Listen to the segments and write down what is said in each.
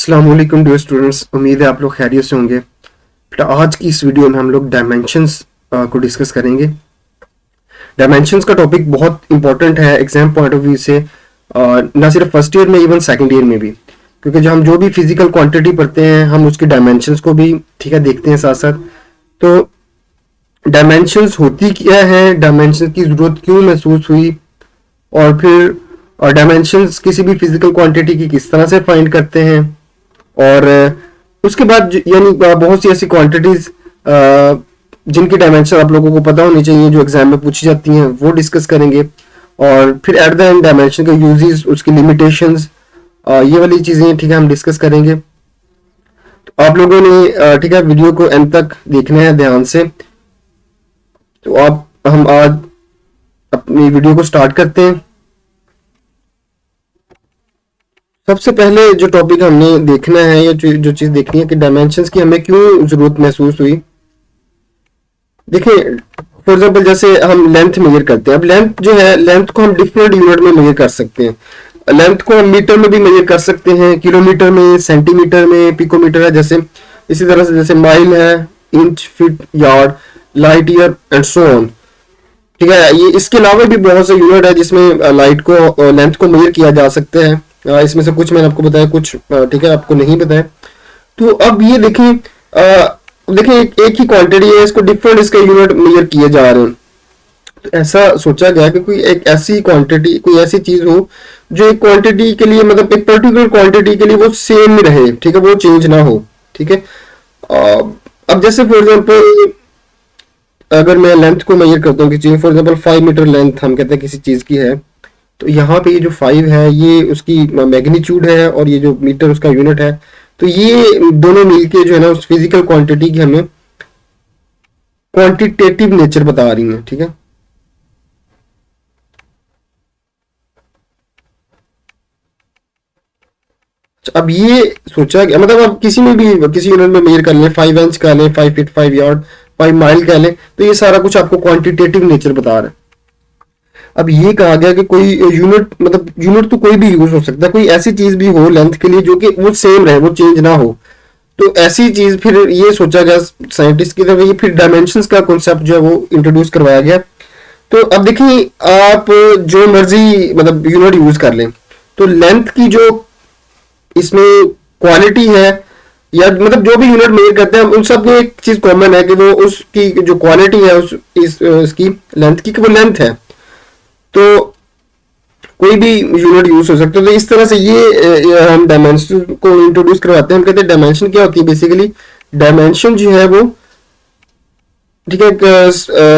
अस्सलाम वालेकुम dear students, उम्मीद है आप लोग खैरियत से होंगे। बेटा आज की इस वीडियो में हम लोग डायमेंशंस को डिस्कस करेंगे। डायमेंशंस का टॉपिक बहुत इंपॉर्टेंट है एग्जाम पॉइंट ऑफ व्यू से, ना सिर्फ फर्स्ट ईयर में, इवन सेकंड ईयर में भी, क्योंकि जो भी फिजिकल क्वांटिटी पढ़ते हैं हम उसकी डायमेंशंस को भी ठीक है देखते हैं साथ साथ। तो डायमेंशंस होती क्या है, डायमेंशन की जरूरत क्यों महसूस हुई, और फिर डायमेंशंस किसी भी फिजिकल क्वांटिटी की किस तरह से फाइंड करते हैं, और उसके बाद यानी बहुत सी ऐसी क्वांटिटीज जिनकी डायमेंशन आप लोगों को पता होनी चाहिए, जो एग्जाम में पूछी जाती हैं, वो डिस्कस करेंगे। और फिर एट द एंड डायमेंशन के यूजेस, उसकी लिमिटेशंस, ये वाली चीजें ठीक है हम डिस्कस करेंगे। तो आप लोगों ने ठीक है वीडियो को एंड तक देखना है ध्यान से। तो हम आज अपनी वीडियो को स्टार्ट करते हैं। सबसे पहले जो टॉपिक हमने देखना है या जो चीज देखनी है कि डायमेंशंस की हमें क्यों जरूरत महसूस हुई। देखिए फॉर एग्जांपल जैसे हम लेंथ मेजर करते हैं। अब लेंथ जो है, लेंथ को हम डिफरेंट यूनिट में मेजर कर सकते हैं। लेंथ को हम मीटर में भी मेजर कर सकते हैं, किलोमीटर में, सेंटीमीटर में, पिकोमीटर है जैसे। इसी तरह से जैसे माइल है, inch, feet, yard, light year and so on. ठीक है, ये इसके अलावा भी बहुत से यूनिट है जिसमें लाइट को, लेंथ को मेजर किया जा सकता है। इसमें से कुछ मैंने आपको बताया, कुछ ठीक है आपको नहीं बताया। तो अब ये देखें, देखिए एक ही क्वांटिटी है, इसको डिफरेंट इसके यूनिट मेजर किए जा रहे हैं। तो ऐसा सोचा गया कि कोई एक ऐसी क्वांटिटी, कोई ऐसी चीज हो जो एक क्वांटिटी के लिए, मतलब एक पर्टिकुलर क्वांटिटी के लिए वो सेम ही रहे, ठीक है, वो चेंज ना हो। ठीक है, अब जैसे फॉर एग्जांपल अगर मैं लेंथ को मेजर करता हूँ किसी, फॉर एग्जांपल 5 मीटर लेंथ हम कहते हैं किसी चीज की है, तो यहाँ पे ये जो 5 है ये उसकी मैग्नीट्यूड है और ये जो मीटर उसका यूनिट है। तो ये दोनों मिलके जो है ना उस फिजिकल क्वांटिटी की हमें क्वांटिटेटिव नेचर बता रही है। ठीक है, अब ये सोचा कि मतलब अब किसी में भी किसी यूनिट में मेजर कर लें, 5 इंच का लें, 5 फीट, 5 यार्ड, 5 माइल का लें, तो ये सारा कुछ आपको क्वांटिटेटिव नेचर बता रहा है। अब ये कहा गया कि कोई यूनिट, मतलब यूनिट तो कोई भी यूज हो सकता है, कोई ऐसी चीज भी हो लेंथ के लिए जो कि वो सेम रहे, वो चेंज ना हो। तो ऐसी चीज फिर ये सोचा गया साइंटिस्ट की तरफ, ये फिर डायमेंशंस का कॉन्सेप्ट जो है वो इंट्रोड्यूस करवाया गया। तो अब देखिए आप जो मर्जी मतलब यूनिट यूज कर लें, तो लेंथ की जो इसमें क्वालिटी है, या मतलब जो भी यूनिट मेजर करते हैं उन सब में एक चीज कॉमन है कि वो उसकी जो क्वालिटी है इसकी लेंथ की, कि वो लेंथ है। तो कोई भी यूनिट यूज हो सकता है। तो इस तरह से ये हम डायमेंशन को इंट्रोड्यूस करवाते हैं। हम कहते हैं डायमेंशन क्या होती है। बेसिकली डायमेंशन जो है वो ठीक है एक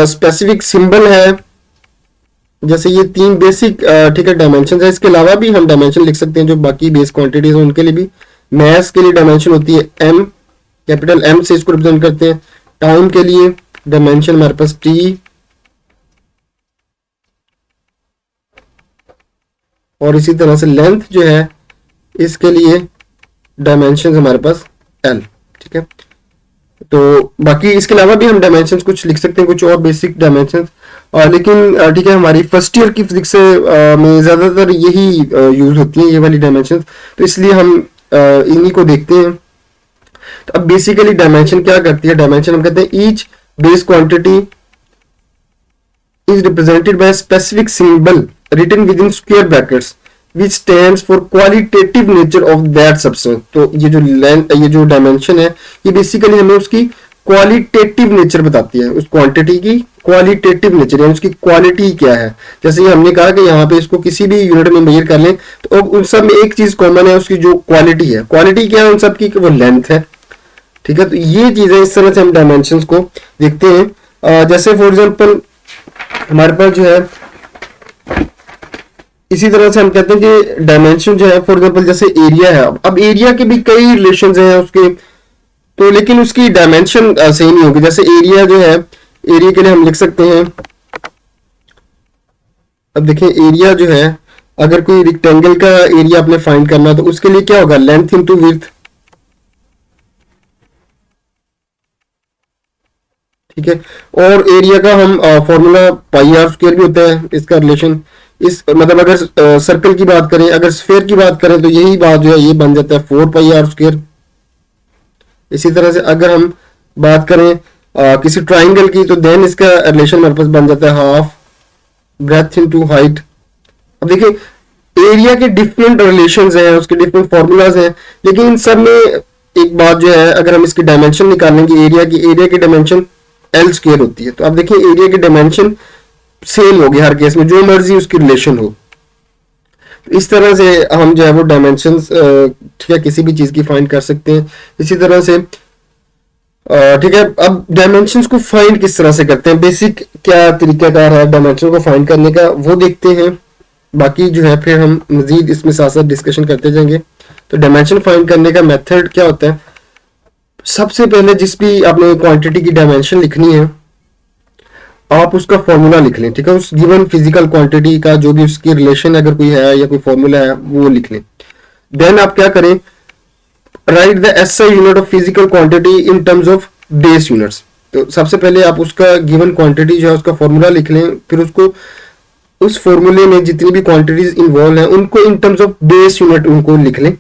स्पेसिफिक सिंबल है। जैसे ये 3 बेसिक ठीक है डायमेंशन है। इसके अलावा भी हम डायमेंशन लिख सकते हैं जो बाकी बेस क्वांटिटीज हैं उनके लिए भी। मैथ के लिए डायमेंशन होती है एम, कैपिटल एम से इसको रिप्रेजेंट करते हैं। टाइम के लिए डायमेंशन हमारे पास टी, और इसी तरह से लेंथ जो है इसके लिए डायमेंशन हमारे पास एल। ठीक है, तो बाकी इसके अलावा भी हम डायमेंशन कुछ लिख सकते हैं, कुछ और बेसिक डायमेंशन। लेकिन ठीक है हमारी फर्स्ट ईयर की फिजिक्स में ज्यादातर यही यूज होती है, ये वाली डायमेंशन। तो इसलिए हम इन्हीं को देखते हैं। तो अब बेसिकली डायमेंशन क्या करती है। डायमेंशन हम कहते हैं each base quantity is represented by a specific symbol written within square brackets which stands for qualitative nature of that substance। तो ये जो डायमेंशन है ये बेसिकली हमें उसकी क्वालिटेटिव नेचर बताती है, उस क्वांटिटी की क्वालिटेटिव नेचर, यानी उसकी क्वालिटी क्या है। जैसे ये हमने कहा कि यहाँ पे इसको किसी भी यूनिट में मेजर कर लें तो उन सब में एक चीज कॉमन है, उसकी जो क्वालिटी है। क्वालिटी क्या है उन सब की, वो लेंथ है। ठीक है, तो ये चीजें इस तरह से हम डायमेंशन को देखते हैं। जैसे फॉर एग्जाम्पल हमारे पास जो है इसी तरह से हम कहते हैं कि डायमेंशन जो है फॉर एग्जांपल जैसे एरिया है। अब एरिया के भी कई रिलेशंस हैं उसके, तो लेकिन उसकी डायमेंशन सेम नहीं होगी। जैसे एरिया जो है, एरिया के लिए हम लिख सकते हैं, अब देखिए एरिया जो है अगर कोई रेक्टेंगल का एरिया आपने फाइंड करना है तो उसके लिए क्या होगा, लेंथ इंटू विड्थ। ठीक है, और एरिया का हम फॉर्मूला पाई आर स्क्वायर भी होता है इसका रिलेशन, इस मतलब अगर सर्कल की बात करें, अगर स्फेयर की बात करें, तो यही बात जो है ये बन जाता है 4πr²। इसी तरह से अगर हम बात करें किसी ट्राइंगल की, तो देन इसका रिलेशन हमारे पास बन जाता है हाफ ब्रेथ इनटू हाइट। अब देखिए एरिया के डिफरेंट रिलेशंस हैं, उसके डिफरेंट फॉर्मूलाज हैं, लेकिन इन सब में एक बात जो है, अगर हम इसकी डायमेंशन निकालेंगे एरिया की डायमेंशन L² होती है। तो अब देखिए एरिया की डायमेंशन सेम होगी हर केस में, जो मर्जी उसकी रिलेशन हो। इस तरह से हम जो है वो डायमेंशंस ठीक है किसी भी चीज की फाइंड कर सकते हैं। इसी तरह से ठीक है, अब डायमेंशंस को फाइंड किस तरह से करते हैं, बेसिक क्या तरीकाकार है डायमेंशन को फाइंड करने का, वो देखते हैं। बाकी जो है फिर हम मजीद इसमें साथ साथ डिस्कशन करते जाएंगे। तो डायमेंशन फाइंड करने का मेथड क्या होता है, सबसे पहले जिस भी आपने क्वांटिटी की डायमेंशन लिखनी है, आप उसका फॉर्मूला लिख लें, ठीक है, उस गिवन फिजिकल क्वांटिटी का जो भी उसकी रिलेशन अगर कोई है या कोई फॉर्मूला है वो लिख लें। देन आप क्या करें, right the SI unit of physical quantity in terms of base units. तो सबसे पहले आप उसका गिवन क्वांटिटी जो है उसका फॉर्मूला लिख लें, फिर उसको उस फॉर्मूले में जितनी भी क्वांटिटीज इन्वॉल्व हैं उनको in terms of base unit उनको लिख लें,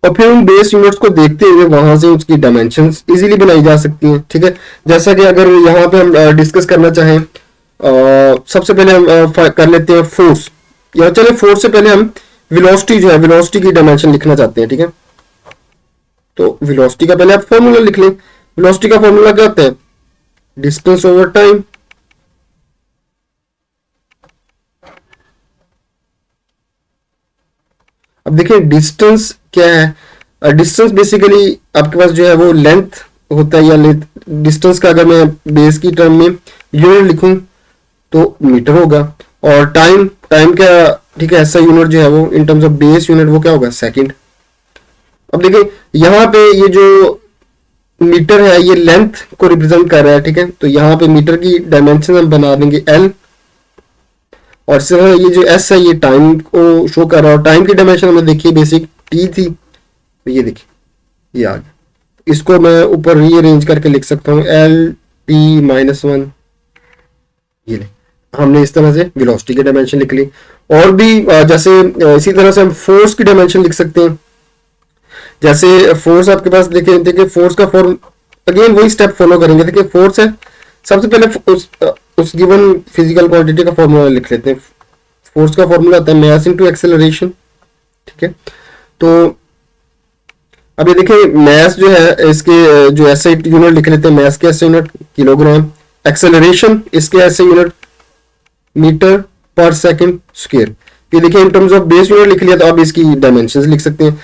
और फिर उन बेस यूनिट्स को देखते हुए वहां से उसकी डायमेंशंस इजीली बनाई जा सकती हैं। ठीक है, जैसा कि अगर यहाँ पे हम डिस्कस करना चाहें, सबसे पहले हम कर लेते हैं फोर्स, या चले फोर्स से पहले हम वेलोसिटी जो है, वेलोसिटी की डायमेंशन लिखना चाहते हैं। ठीक है, तो वेलोसिटी का पहले आप फॉर्मूला लिख लें। वेलोसिटी का फॉर्मूला क्या होता है, डिस्टेंस ओवर टाइम। अब देखिए डिस्टेंस क्या है, डिस्टेंस बेसिकली आपके पास जो है वो लेंथ होता है, या लेंथ डिस्टेंस का अगर मैं बेस की टर्म में यूनिट लिखूं तो मीटर होगा, और टाइम का ठीक है ऐसा यूनिट जो है वो in terms of base unit वो क्या होगा, सेकंड। अब देखिए यहाँ पे ये जो मीटर है ये लेंथ को रिप्रेजेंट कर रहा है। ठीक है, तो यहाँ पे मीटर की डायमेंशन हम बना देंगे L, और सिर्फ ये जो S है ये टाइम को शो कर रहा है, और टाइम की डायमेंशन हमने देखी बेसिक T थी, तो ये देखिए ये आ गया। इसको मैं ऊपर रीअरेंज करके लिख सकता हूँ L_T-1। ये ले, हमने इस तरह से वेलोसिटी की डायमेंशन लिख ली। और भी जैसे इसी तरह से हम फोर्स की डायमेंशन लिख सकते हैं। जैसे फोर्स आपके पास देखिए फोर्स का फॉर्म अगेन वही स्टेप फॉलो करेंगे। देखिए फोर्स है, सबसे पहले उस गिवन फिजिकल क्वांटिटी का फॉर्मूला लिख लेते हैं। फोर्स का फॉर्मूला होता है मास इनटू एक्सेलरेशन। ठीक है, तो अब ये देखिए मास जो है इसके जो ऐसे यूनिट लिख लेते हैं, मास के ऐसे यूनिट किलोग्राम, एक्सेलरेशन इसके ऐसे यूनिट मीटर पर सेकंड स्क्वायर। ये देखिए in terms of base unit लिख लिया, तो अब इसकी डायमेंशंस लिख सकते हैं।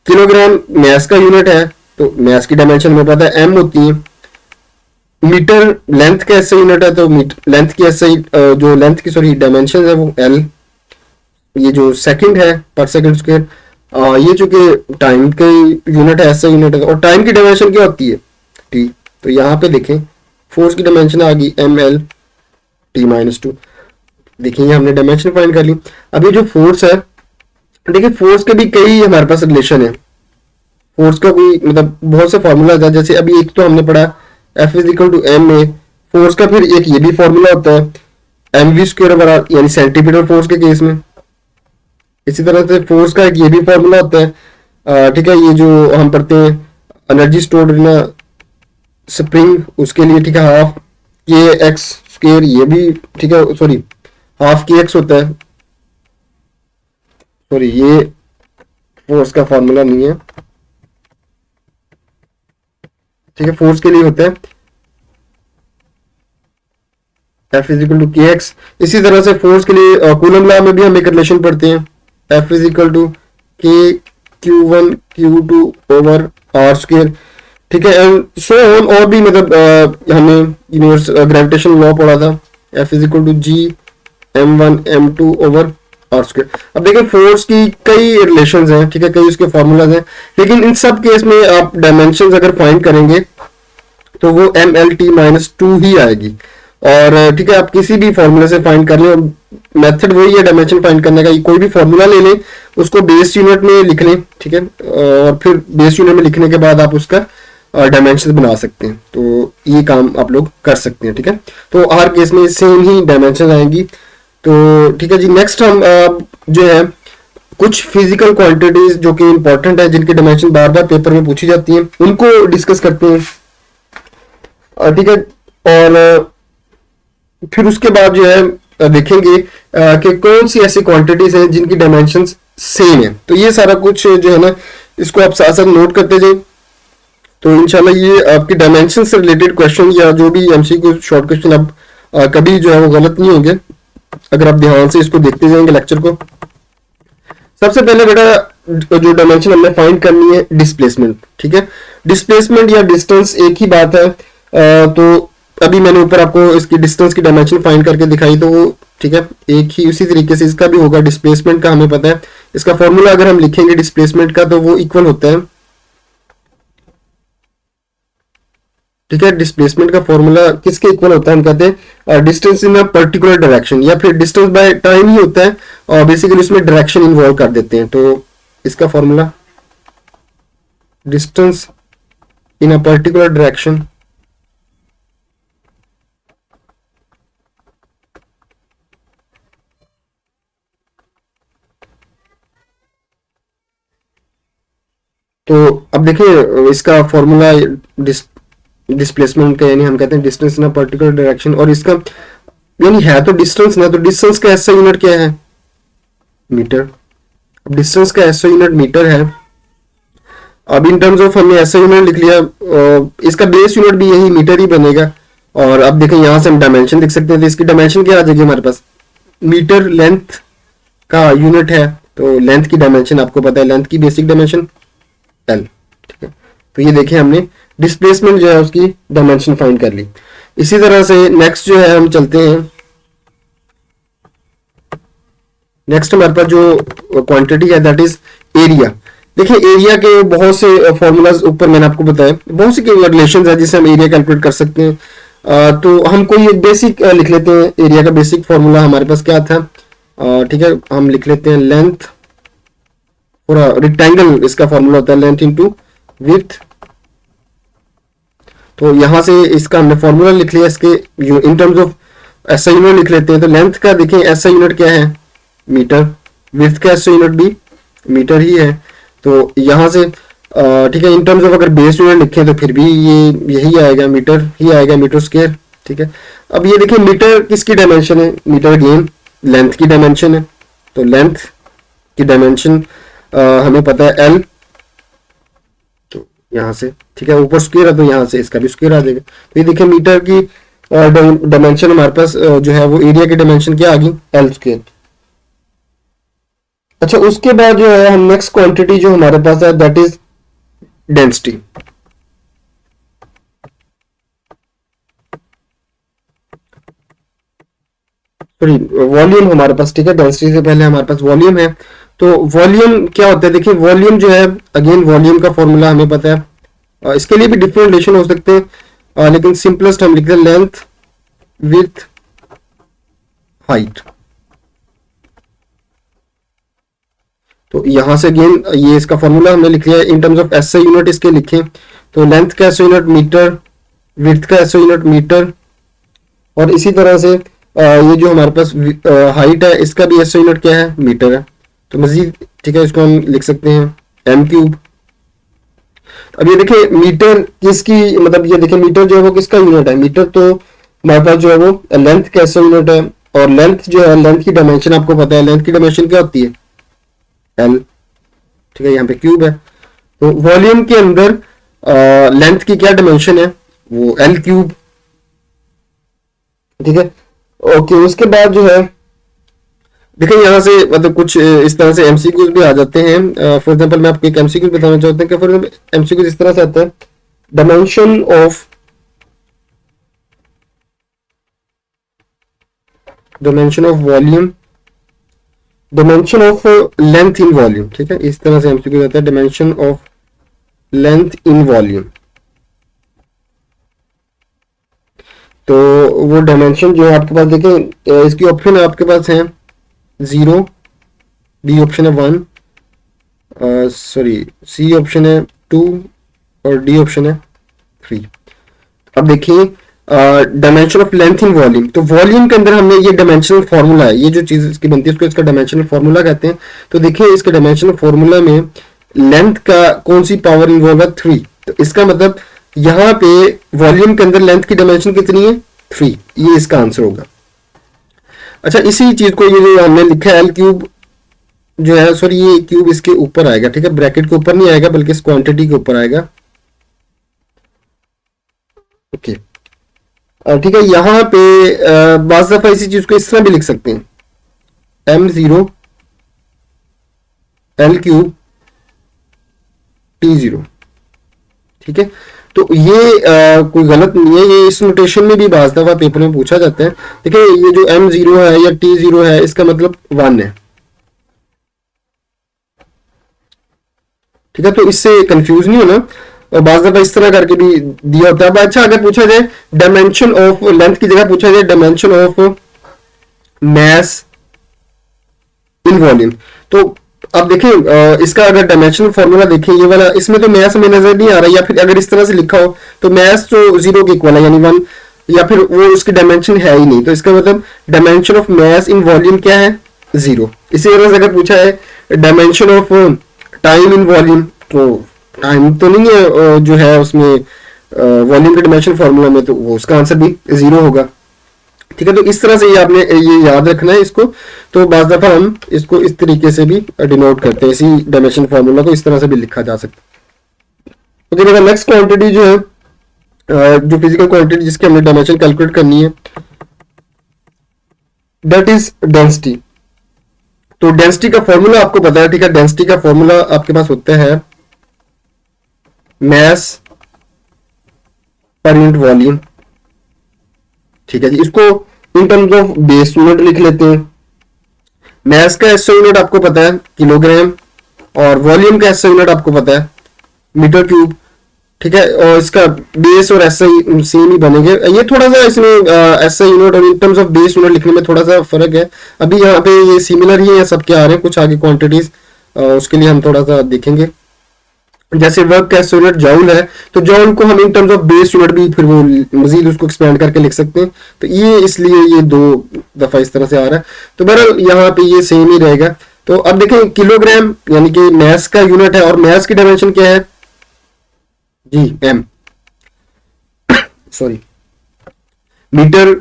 किलोग्राम मास का यूनिट है, तो मास की डायमेंशन हमें पता है m होती है। मीटर लेंथ का ऐसा यूनिट है, तो लेंथ की ऐसे जो लेंथ की सॉरी डायमेंशन है वो L। ये जो सेकंड है पर सेकंड स्क्वायर, ये चूंकि टाइम के यूनिट है ऐसा यूनिट है, और टाइम की डायमेंशन क्या होती है T। तो यहाँ पे देखें फोर्स की डायमेंशन आ गई mL_T-2। देखिए हमने डायमेंशन फाइंड कर ली। अब ये जो फोर्स है, देखिए फोर्स के भी कई हमारे पास रिलेशन है। फोर्स का कोई मतलब बहुत से फॉर्मूला है, जैसे अभी एक तो हमने पढ़ा F=ma। फोर्स का फिर एक ये भी फॉर्मूला होता है mv²/r, यानी सेंटीमीटर फोर्स के केस में। इसी तरह से फोर्स का एक ये भी फॉर्मूला होता है, ठीक है, ये जो हम पढ़ते हैं एनर्जी स्टोर्ड इन स्प्रिंग, उसके लिए ठीक है हाफ kx²। ये भी ठीक है, सॉरी हाफ kx होता है, सॉरी ये फोर्स का फॉर्मूला नहीं है। ठीक है, फोर्स के लिए होता है F=kx। इसी तरह से फोर्स के लिए कूलम लॉ में भी हम एक रिलेशन पढ़ते हैं, F=kq1q2/r²। ठीक है, एंड सो ऑन। और भी मतलब हमने यूनिवर्स ग्रेविटेशन लॉ पढ़ा था, F=gm1m2/r²। अब देखिए फोर्स की कई रिलेशंस हैं, ठीक है, कई उसके फॉर्मूलाज हैं, लेकिन इन सब केस में आप डायमेंशंस अगर फाइंड करेंगे तो वो mL_T-2 ही आएगी। और ठीक है, आप किसी भी फॉर्मूले से फाइंड कर लें, मेथड वही है डायमेंशन फाइंड करने का। कोई भी फॉर्मूला ले लें, उसको बेस यूनिट में लिख लें, ठीक है, और फिर बेस यूनिट में लिखने के बाद आप उसका डायमेंशन बना सकते हैं। तो ये काम आप लोग कर सकते हैं। ठीक है, तो हर केस में सेम ही डायमेंशन आएंगी। तो ठीक है जी, नेक्स्ट हम जो है कुछ फिजिकल क्वांटिटीज जो कि इंपॉर्टेंट है, जिनकी डायमेंशन बार बार पेपर में पूछी जाती है, उनको डिस्कस करते हैं। ठीक है, और फिर उसके बाद जो है देखेंगे कि कौन सी ऐसी क्वांटिटीज हैं जिनकी डायमेंशंस सेम है। तो ये सारा कुछ जो है ना, इसको आप साथ साथ नोट करते जाए, तो इंशाल्लाह ये आपकी डायमेंशन से रिलेटेड क्वेश्चन या जो भी एमसीक्यू शॉर्ट क्वेश्चन आप कभी जो है वो गलत नहीं होंगे अगर आप ध्यान से इसको देखते जाएंगे लेक्चर को। सबसे पहले बेटा जो डायमेंशन हमने फाइंड करनी है, डिस्प्लेसमेंट। ठीक है, डिस्प्लेसमेंट या डिस्टेंस एक ही बात है। तो अभी मैंने ऊपर आपको इसकी डिस्टेंस की डायमेंशन फाइंड करके दिखाई, तो वो ठीक है एक ही उसी तरीके से इसका भी होगा। डिस्प्लेसमेंट का हमें पता है, इसका फॉर्मूला अगर हम लिखेंगे डिस्प्लेसमेंट का तो वो इक्वल होता है, ठीक है, डिस्प्लेसमेंट का फॉर्मूला किसके इक्वल होता है, हम कहते हैं distance in a particular direction, या फिर डिस्टेंस बाय टाइम ही होता है और बेसिकली इसमें डायरेक्शन इन्वॉल्व कर देते हैं। तो इसका formula distance in a particular direction तो अब देखिए इसका फॉर्मूला डिस्प्लेसमेंट का, यानी हम कहते हैं distance in a particular direction, और इसका यानी है तो डिस्टेंस ना, तो डिस्टेंस का एसआई यूनिट क्या है, मीटर। अब डिस्टेंस का एसआई यूनिट मीटर है। अब इन टर्म्स ऑफ हमने एसआई यूनिट लिख लिया, इसका बेस यूनिट भी यही मीटर ही बनेगा। और अब देखें यहाँ से हम डायमेंशन लिख सकते हैं, तो इसकी डायमेंशन क्या आ जाएगी हमारे पास, मीटर लेंथ का यूनिट है, तो लेंथ की डायमेंशन आपको पता है, लेंथ की बेसिक डायमेंशन एल। ठीक है, तो ये देखिए हमने डिस्प्लेसमेंट जो है उसकी डायमेंशन फाइंड कर ली। इसी तरह से नेक्स्ट जो है हम चलते हैं, नेक्स्ट हमारे पास जो क्वांटिटी है दैट इज एरिया। देखिए एरिया के बहुत से फॉर्मूलाज ऊपर मैंने आपको बताया, बहुत सी रिलेशन है जिससे हम एरिया कैलकुलेट कर सकते हैं। तो हम कोई एक बेसिक लिख लेते हैं, एरिया का बेसिक फॉर्मूला हमारे पास क्या था, ठीक है, हम लिख लेते हैं लेंथ पूरा रेक्टेंगल, इसका फॉर्मूला होता है लेंथ इनटू विड्थ। तो यहां से इसका हमने फॉर्मूला लिख लिया, इसके in terms of SI unit लिख लेते हैं। तो लेंथ का देखिए एसआई यूनिट क्या है, मीटर, विड्थ का एसआई यूनिट भी मीटर ही है। तो यहां से ठीक है, इन टर्म्स ऑफ अगर बेस यूनिट लिखें तो फिर भी ये यही आएगा, मीटर ही आएगा, मीटर स्क्वायर। ठीक है, अब ये देखिए मीटर किसकी डायमेंशन है, मीटर अगेन लेंथ की डायमेंशन है। तो लेंथ की डायमेंशन हमें पता है एल, तो यहाँ से ठीक है ऊपर स्क्वायर है तो यहाँ से इसका भी स्क्वायर आ जाएगा। तो ये देखिए मीटर की डायमेंशन हमारे पास जो है वो एरिया की डायमेंशन क्या आ गई, एल स्क्वायर। अच्छा, उसके बाद जो है हम नेक्स्ट क्वांटिटी जो हमारे पास है that is density. Sorry volume हमारे पास, ठीक है, डेंसिटी से पहले हमारे पास वॉल्यूम है। तो वॉल्यूम क्या होता है, देखिए वॉल्यूम जो है अगेन वॉल्यूम का फॉर्मूला हमें पता है, इसके लिए भी डिफरेंट रिलेशन हो सकते हैं, लेकिन सिंपलेस्ट हम लिखते हैं लेंथ विथ हाइट। तो यहां से अगेन ये इसका फॉर्मूला हमने लिख लिया in terms of SI unit इसके लिखे। तो लेंथ का एसआई यूनिट मीटर, विड्थ का एसआई यूनिट मीटर, और इसी तरह से ये जो हमारे पास हाइट है इसका भी एसआई यूनिट क्या है, मीटर है। तो मजीद ठीक है इसको हम लिख सकते हैं एम क्यूब। अब ये देखिए मीटर किसकी, मतलब ये देखिए मीटर जो है वो किसका यूनिट है, मीटर तो हमारे पास जो है वो लेंथ का एसआई यूनिट है, और लेंथ जो है लेंथ की डायमेंशन आपको पता है, लेंथ की डायमेंशन क्या होती है, एल। ठीक है, यहाँ पे क्यूब है। तो वॉल्यूम के अंदर लेंथ की क्या डायमेंशन है, वो एल क्यूब। ठीक है, ओके, उसके बाद जो है देखिए यहाँ से मतलब कुछ इस तरह से एमसीक्यूज भी आ जाते हैं। फॉर एग्जांपल मैं आपको एक एमसीक्यूज बताना चाहता हूँ कि फॉर एग्जांपल एमसीक्यूज इस तरह से आता है, dimension of volume, dimension of length in volume. ठीक है, इस तरह से एमसीक्यू आता है, dimension of length in volume. तो वो डायमेंशन जो है आपके पास देखें, इसकी ऑप्शन आपके पास है 0, बी ऑप्शन है 1, सॉरी सी ऑप्शन है 2 और डी ऑप्शन है 3। अब देखिए dimension of length in volume. तो वॉल्यूम के अंदर हमने ये डायमेंशनल फार्मूला है, ये जो चीज इसकी बनती है उसको इसका डायमेंशनल फार्मूला कहते हैं। तो देखिए इसके डायमेंशनल फार्मूला में लेंथ का कौन सी पावर इन्वॉल्व है, 3। तो इसका मतलब यहाँ पे वॉल्यूम के अंदर लेंथ की डायमेंशन कितनी है, 3। ये इसका आंसर होगा। अच्छा, इसी चीज को ये जो हमने लिखा है एल क्यूब जो है, सॉरी ये क्यूब इसके ऊपर आएगा, ठीक है, ब्रैकेट के ऊपर नहीं आएगा बल्कि इस क्वांटिटी के ऊपर आएगा। ओके, ठीक है। यहाँ पे बाज़ दफा इसी चीज को इस तरह भी लिख सकते हैं, m0 l क्यूब t0, ठीक है। तो ये कोई गलत नहीं है, ये इस नोटेशन में भी बाज़ दफा पेपर में पूछा जाता है। देखिए ये जो m0 है या t0 है इसका मतलब 1 है, ठीक है। तो इससे कंफ्यूज नहीं होना, और बाज़ दफा इस तरह करके भी दिया होता है। अच्छा, अगर पूछा जाए डायमेंशन ऑफ लेंथ की जगह पूछा जाए dimension of mass in volume, तो अब देखें इसका अगर डायमेंशनल फॉर्मूला देखें ये वाला, इसमें तो मैस हमें नजर नहीं आ रहा, या फिर अगर इस तरह से लिखा हो तो मैस तो 0 के इक्वल है यानी 1, या फिर वो उसकी डायमेंशन है ही नहीं। तो इसका मतलब dimension of mass in volume क्या है, 0। इसी तरह से अगर पूछा है dimension of time in volume, तो टाइम तो नहीं है जो है उसमें वॉल्यूम के डायमेंशन फॉर्मूला में, तो वो उसका आंसर भी 0 होगा, ठीक है। तो इस तरह से ये आपने ये याद रखना है इसको। तो बाज़ दफा हम इसको इस तरीके से भी डिनोट करते हैं, इसी डायमेंशन फॉर्मूला को इस तरह से भी लिखा जा सकता है। ओके, देखो नेक्स्ट क्वांटिटी जो है जो फिजिकल क्वांटिटी जिसकी हमने डायमेंशन कैलकुलेट करनी है, दैट इज डेंसिटी। तो डेंसिटी का फॉर्मूला आपको पता है, ठीक है। डेंसिटी का फॉर्मूला आपके पास होता है मैस पर यूनिट वॉल्यूम, ठीक है जी। इसको in terms of base unit लिख लेते हैं। मैस का एसआई यूनिट आपको पता है किलोग्राम, और वॉल्यूम का एसआई यूनिट आपको पता है मीटर क्यूब, ठीक है। और इसका बेस और एसआई सेम ही बनेंगे। ये थोड़ा सा इसमें एसआई यूनिट और in terms of base unit लिखने में थोड़ा सा फर्क है। अभी यहाँ पे ये सिमिलर ही है, सबके आ रहे हैं, कुछ आगे क्वांटिटीज उसके लिए हम थोड़ा सा देखेंगे। जैसे वर्क का यूनिट जॉउल है, तो जॉउल को हम in terms of base unit भी फिर वो मजीद उसको एक्सपेंड करके लिख सकते हैं। तो ये इसलिए ये 2 दफा इस तरह से आ रहा है। तो बहरहाल यहाँ पे ये सेम ही रहेगा। तो अब देखें किलोग्राम यानी कि मैस का यूनिट है, और मैस की डायमेंशन क्या है जी, m, सॉरी। मीटर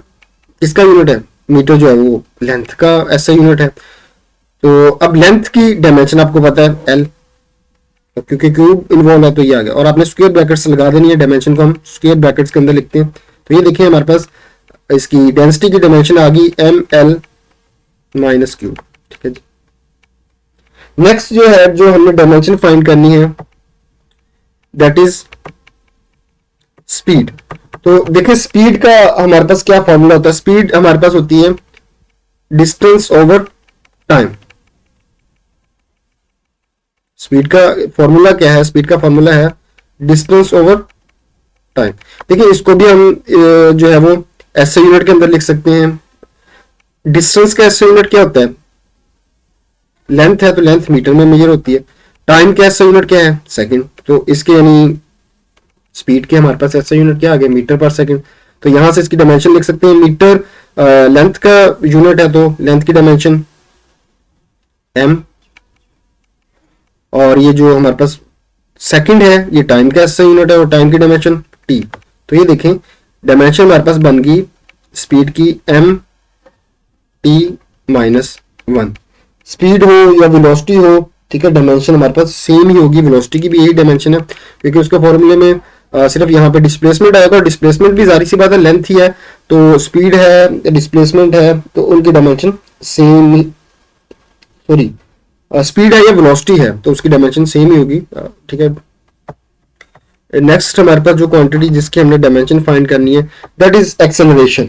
किसका यूनिट है, मीटर जो है वो लेंथ का ऐसा यूनिट है। तो अब लेंथ की डायमेंशन आपको पता है l, क्योंकि क्यूब इन्वॉल्व है तो ये आ गया, और आपने स्क्वायर ब्रैकेट्स लगा देनी है, डायमेंशन को हम स्क्वायर ब्रैकेट्स के अंदर लिखते हैं। तो ये देखिए हमारे पास इसकी डेंसिटी की डायमेंशन आ गई ml माइनस क्यूब, ठीक है जी। नेक्स्ट जो है जो हमने डायमेंशन फाइंड करनी है दैट इज स्पीड। तो देखिए स्पीड का हमारे पास क्या फॉर्मूला होता है, स्पीड हमारे पास होती है डिस्टेंस ओवर टाइम। स्पीड का फॉर्मूला क्या है, स्पीड का फॉर्मूला है डिस्टेंस ओवर टाइम। देखिए इसको भी हम जो है वो एसआई यूनिट के अंदर लिख सकते हैं। डिस्टेंस का एसआई यूनिट क्या होता है, लेंथ है तो लेंथ मीटर में मेजर होती है। टाइम का एसआई यूनिट क्या है, सेकंड। तो इसके यानी स्पीड के हमारे पास एसआई यूनिट क्या आ गया, मीटर पर सेकंड। तो यहां से इसकी डायमेंशन लिख सकते हैं। मीटर लेंथ का यूनिट है, तो लेंथ की डायमेंशन m, और ये जो हमारे पास सेकंड है ये टाइम का एसआई यूनिट है, और टाइम की डायमेंशन t। तो ये देखें डायमेंशन हमारे पास बन गई स्पीड की m t माइनस 1। स्पीड हो या वेलोसिटी हो, ठीक है, डायमेंशन हमारे पास सेम ही होगी। वेलोसिटी की भी यही डायमेंशन है, क्योंकि उसके फॉर्मूले में सिर्फ यहाँ पे डिस्प्लेसमेंट आएगा, और डिस्प्लेसमेंट भी जाहिर सी बात है लेंथ ही है। तो स्पीड है डिस्प्लेसमेंट है तो उनकी डायमेंशन सेम, सॉरी स्पीड है या वेलोसिटी है तो उसकी डायमेंशन सेम ही होगी, ठीक है। नेक्स्ट हमारे पास जो क्वांटिटी जिसकी हमने डायमेंशन फाइंड करनी है दैट इज एक्सेलरेशन।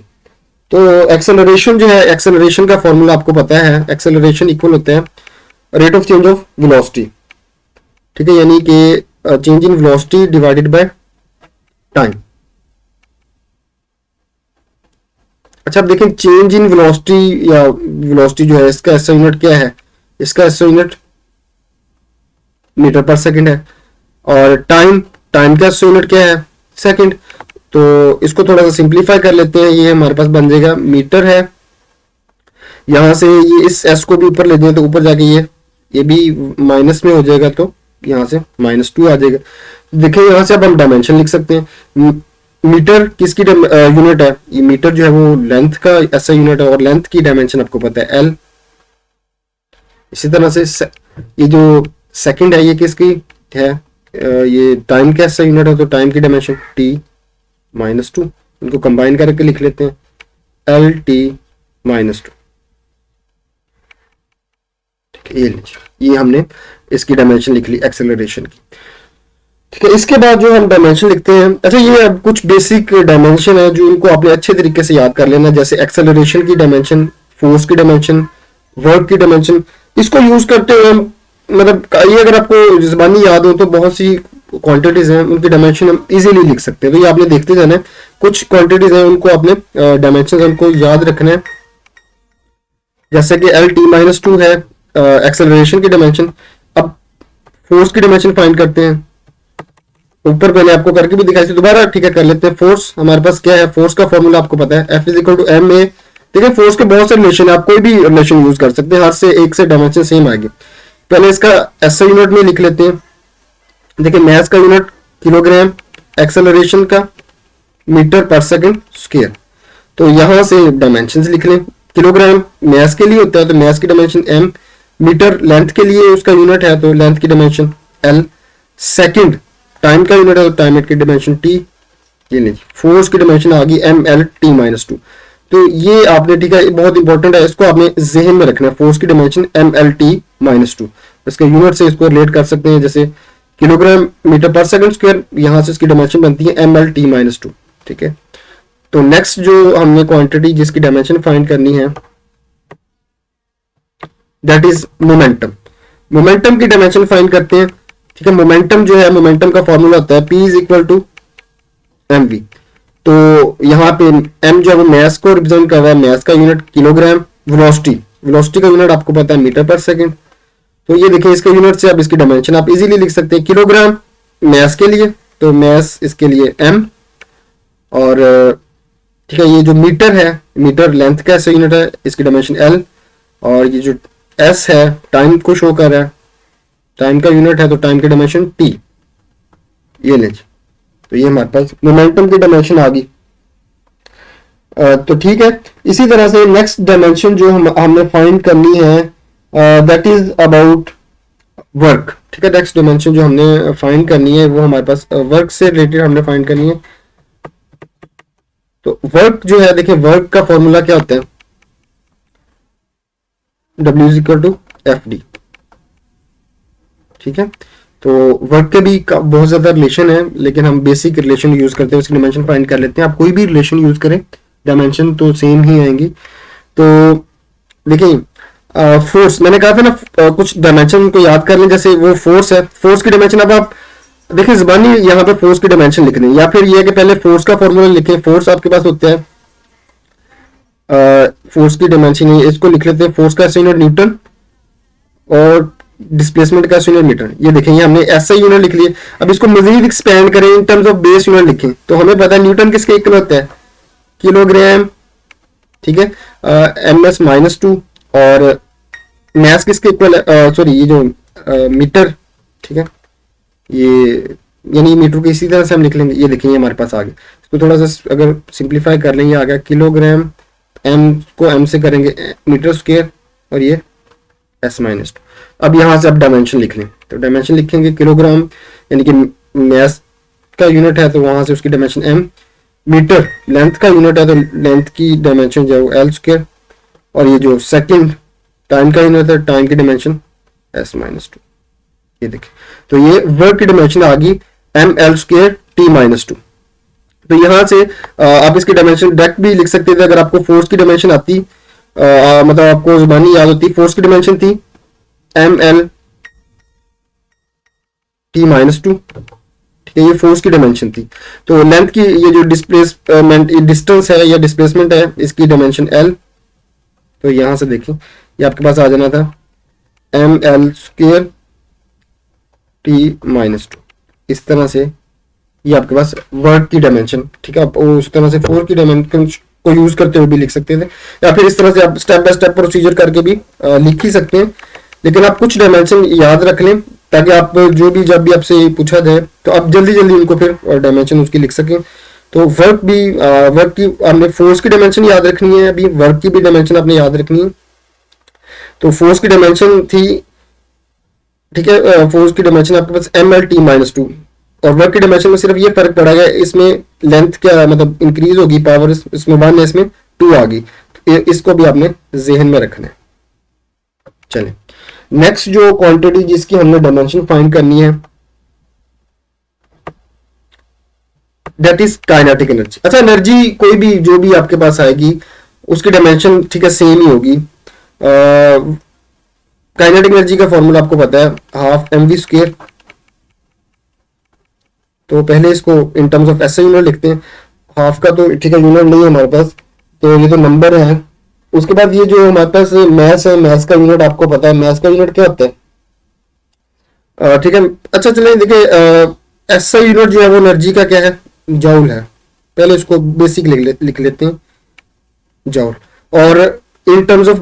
तो एक्सेलरेशन जो है, एक्सेलरेशन का फॉर्मूला आपको पता है, एक्सेलरेशन इक्वल होता है rate of change of velocity, ठीक है, यानी कि change in velocity divided by time. अच्छा अब देखें चेंज इन वेलोसिटी या वेलोसिटी जो है इसका एसआई यूनिट क्या है, इसका एसआई यूनिट मीटर पर सेकंड है, और टाइम का एसआई यूनिट क्या है, सेकंड। तो इसको थोड़ा सा सिंप्लीफाई कर लेते हैं। ये हमारे पास बन जाएगा मीटर है, यहाँ से ये इस एस को भी ऊपर ले दें तो ऊपर जाके ये भी माइनस में हो जाएगा, तो यहाँ से -2 आ जाएगा। देखिए यहाँ से अब हम डायमेंशन लिख सकते हैं। मीटर किसकी यूनिट है, ये मीटर जो है वो लेंथ का ऐसा यूनिट है, और लेंथ की डायमेंशन आपको पता है एल। इसी तरह से ये जो सेकंड है ये किसकी है, ये टाइम का ऐसा यूनिट है, तो टाइम की डायमेंशन t-2, इनको कंबाइन करके लिख लेते हैं LT-2। ये हमने इसकी डायमेंशन लिख ली एक्सेलरेशन की। ठीक है, इसके बाद जो हम डायमेंशन लिखते हैं, अच्छा ये अब कुछ बेसिक डायमेंशन है जो इनको आपने अच्छे तरीके से याद कर लेना, जैसे एक्सेलरेशन की डायमेंशन, फोर्स की डायमेंशन, वर्क की डायमेंशन। इसको यूज करते हुए मतलब ये अगर आपको ज़बानी याद हो तो बहुत सी क्वांटिटीज हैं उनकी डायमेंशन हम इजीली लिख सकते हैं। तो ये आपने देखते जाना है, कुछ क्वांटिटीज हैं उनको आपने डायमेंशन उनको याद रखना है, जैसे कि LT-2 है एक्सेलरेशन की डायमेंशन। अब फोर्स की डायमेंशन फाइंड करते हैं, ऊपर मैंने आपको करके भी दिखाई थी, दोबारा ठीक है कर लेते हैं। फोर्स हमारे पास क्या है, फोर्स का फॉर्मूला आपको पता है F=ma। ठीक है, फोर्स के बहुत से रिलेशन, आप कोई भी रिलेशन यूज कर सकते हैं, हर से एक से डायमेंशन सेम आएगी। पहले इसका एसआई यूनिट में लिख लेते हैं। देखिए मैस का यूनिट किलोग्राम, एक्सेलरेशन का मीटर पर सेकंड स्क्वायर। तो यहां से डायमेंशन लिख लें। किलोग्राम मैस के लिए होता है तो मैस की डायमेंशन m, मीटर लेंथ के लिए उसका यूनिट है तो लेंथ की डायमेंशन l, सेकंड टाइम का यूनिट है तो टाइम की डायमेंशन t। ये लीजिए फोर्स की डायमेंशन आ गई MLT-2। तो ये आपने ठीक है बहुत इंपॉर्टेंट है, इसको आपने जहन में रखना है। फोर्स की डायमेंशन MLT-2, इसके यूनिट से इसको रिलेट कर सकते हैं, जैसे किलोग्राम मीटर पर सेकंड स्क्वायर, यहां से इसकी डायमेंशन बनती है MLT-2। ठीक है, तो नेक्स्ट जो हमने क्वांटिटी जिसकी डायमेंशन फाइंड करनी है दैट इज मोमेंटम। मोमेंटम की डायमेंशन फाइंड करते हैं। ठीक है, मोमेंटम जो है, मोमेंटम का फॉर्मूला होता है P=mv। तो यहाँ पे m जो है वो मैस को रिप्रेजेंट कर रहा है, मैस का यूनिट किलोग्राम, वेलोसिटी का यूनिट आपको पता है मीटर पर सेकंड। तो ये देखिए इसके यूनिट से आप इसकी डायमेंशन आप इजीली लिख सकते हैं। किलोग्राम मैस के लिए तो मैस इसके लिए m, और ठीक है ये जो मीटर है, मीटर लेंथ का ऐसा यूनिट है, इसकी डायमेंशन l, और ये जो s है टाइम को शो कर रहा है, टाइम का यूनिट है तो टाइम की डायमेंशन t। ये लीजिए, तो ये हमारे पास मोमेंटम की डायमेंशन आ गई। तो ठीक है, इसी तरह से नेक्स्ट डायमेंशन जो हमने फाइंड करनी है दैट इज अबाउट वर्क। ठीक है, नेक्स्ट डायमेंशन जो हमने फाइंड करनी है वो हमारे पास वर्क से रिलेटेड हमने फाइंड करनी है। तो वर्क जो है, देखिए वर्क का फॉर्मूला क्या होता है, W=FD। ठीक है, तो वर्क के भी बहुत ज्यादा रिलेशन है, लेकिन हम बेसिक रिलेशन यूज करते हैं, उसकी डायमेंशन फाइंड कर लेते हैं। आप कोई भी रिलेशन यूज करें डायमेंशन तो सेम ही आएंगी। तो देखिए फोर्स मैंने कहा था ना, कुछ डायमेंशन को याद कर लें, जैसे वो फोर्स है, फोर्स की डायमेंशन अब आप देखिए ज़बानी यहाँ पे फोर्स की डायमेंशन लिख दें, या फिर ये है कि पहले फोर्स का फॉर्मूला लिखें। फोर्स आपके पास होता है फोर्स की डायमेंशन, इसको लिख लेते हैं, फोर्स का यूनिट न्यूटन और डिस्प्लेसमेंट का यूनिट मीटर। ये देखें ये हमने ऐसा यूनिट लिख लिया। अब इसको मजीद एक्सपेंड करें in terms of base unit लिखें, तो हमें पता है न्यूटन किसके इक्वल होता है, किलोग्राम। ठीक है, MS-2, और मैस किसके इक्वल है, सॉरी ये जो मीटर। ठीक है, ये यानी मीटर को इसी तरह से हम लिख लेंगे। ये देखेंगे हमारे पास आ गया, इसको थोड़ा सा अगर सिंप्लीफाई कर लेंगे आ गया किलोग्राम, m को m से करेंगे मीटर स्क्वायर, और ये S-2। अब यहाँ से आप डायमेंशन लिख लें, तो डायमेंशन लिखेंगे किलोग्राम यानी कि मैस का यूनिट है तो वहां से उसकी डायमेंशन m, मीटर लेंथ का यूनिट है तो लेंथ की डायमेंशन जो है वो L², और ये जो सेकंड टाइम का यूनिट है टाइम की डायमेंशन S-2। ये देखिए, तो ये वर्क की डायमेंशन आ गई ML²T-2। तो यहां से आप इसकी डायमेंशन डायरेक्ट भी लिख सकते थे अगर आपको फोर्स की डायमेंशन आती, मतलब आपको जुबानी याद होती। फोर्स की डायमेंशन थी ML-T-2। ठीक है, ये फोर्स की डायमेंशन थी। तो लेंथ की ये जो डिस्प्लेसमेंट डिस्टेंस है या डिस्प्लेसमेंट है, इसकी डायमेंशन L। तो यहां से देखिए ये आपके पास आ जाना था ML²T-2। इस तरह से ये आपके पास वर्क की डायमेंशन, ठीक है। आप उस तरह से 4 की डायमेंशन को यूज करते हुए भी लिख सकते थे, या फिर इस तरह से आप स्टेप बाय स्टेप प्रोसीजर करके भी लिख ही सकते हैं। लेकिन आप कुछ डायमेंशन याद रख लें ताकि आप जो भी जब भी आपसे पूछा जाए तो आप जल्दी जल्दी उनको फिर डायमेंशन उसकी लिख सकें। तो वर्क भी वर्क की आपने फोर्स की डायमेंशन याद रखनी है, अभी वर्क की भी डायमेंशन आपने याद रखनी है। तो फोर्स की डायमेंशन थी, ठीक है, फोर्स की डायमेंशन आपके पास MLT-2, और वर्क की डायमेंशन में सिर्फ ये फर्क पड़ेगा, इसमें लेंथ क्या मतलब इंक्रीज होगी, पावर इसमें 1 है, इसमें 2 आ गई। तो इसको भी आपने जहन में रखना है। चलें, नेक्स्ट जो क्वांटिटी जिसकी हमने डायमेंशन फाइंड करनी है दैट इज काइनेटिक एनर्जी। अच्छा, एनर्जी कोई भी जो भी आपके पास आएगी उसकी डायमेंशन, ठीक है, सेम ही होगी। काइनेटिक एनर्जी का फॉर्मूला आपको पता है, हाफ mv²। तो पहले इसको इन टर्म्स ऑफ ऐसे यूनिट लिखते हैं, हाफ का तो ठीक है यूनिट नहीं है हमारे पास, तो ये तो नंबर है। उसके बाद ये जो हमारे पास मैथ्स है, मैथ्स का यूनिट आपको पता है, मैथ्स का यूनिट क्या होता है, ठीक है। अच्छा चलिए देखिए, ऐसा यूनिट जो है वो एनर्जी का क्या है, जॉउल है। पहले इसको बेसिक लिख लेते हैं, जॉउल। और इन टर्म्स ऑफ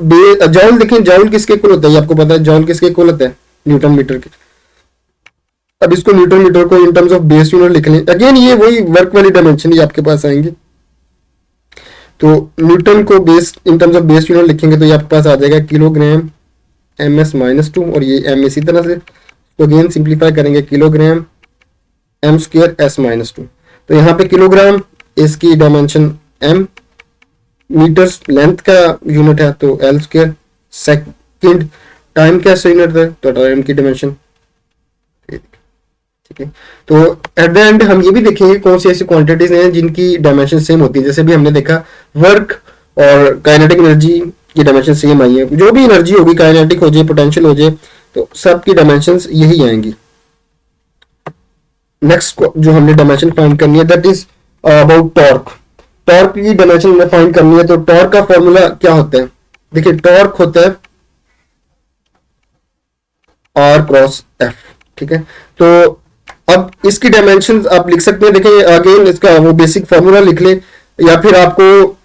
जॉउल देखें, जॉउल किसके इक्वल होता है, ये आपको पता है, जॉउल किसके इक्वल होता है, न्यूटन मीटर के। अब इसको न्यूटन मीटर को in terms of base unit लिख लें, अगेन ये वही वर्क वाली डायमेंशन ही आपके पास आएंगे। तो न्यूटन को base in terms of base unit लिखेंगे तो ये आपके पास आ जाएगा किलोग्राम ms-2, और ये m इसी तरह से, तो अगेन सिंप्लीफाई करेंगे, किलोग्राम m² s-2। तो यहाँ पे किलोग्राम इसकी डायमेंशन m, मीटर्स लेंथ का यूनिट है तो l², सेकंड टाइम का यूनिट है तो टाइम की डायमेंशन, ठीक है। तो एट द एंड हम ये भी देखेंगे कौन सी ऐसी क्वांटिटीज हैं जिनकी डायमेंशन सेम होती है। जैसे भी हमने देखा वर्क और काइनेटिक एनर्जी की डायमेंशन सेम आई है, जो भी एनर्जी होगी, काइनेटिक हो जाए, पोटेंशियल हो जाए, तो सबकी डायमेंशंस यही आएंगी। नेक्स्ट जो हमने डायमेंशन फाइंड करनी है that is about torque. Torque की डायमेंशन हमें फाइंड करनी है, तो टॉर्क का फॉर्मूला क्या होता है, देखिए टॉर्क होता है R×F, ठीक है। तो अब इसकी डायमेंशन आप लिख सकते हैं, देखिए अगेन इसका वो बेसिक फॉर्मूला लिख ले, या फिर आपको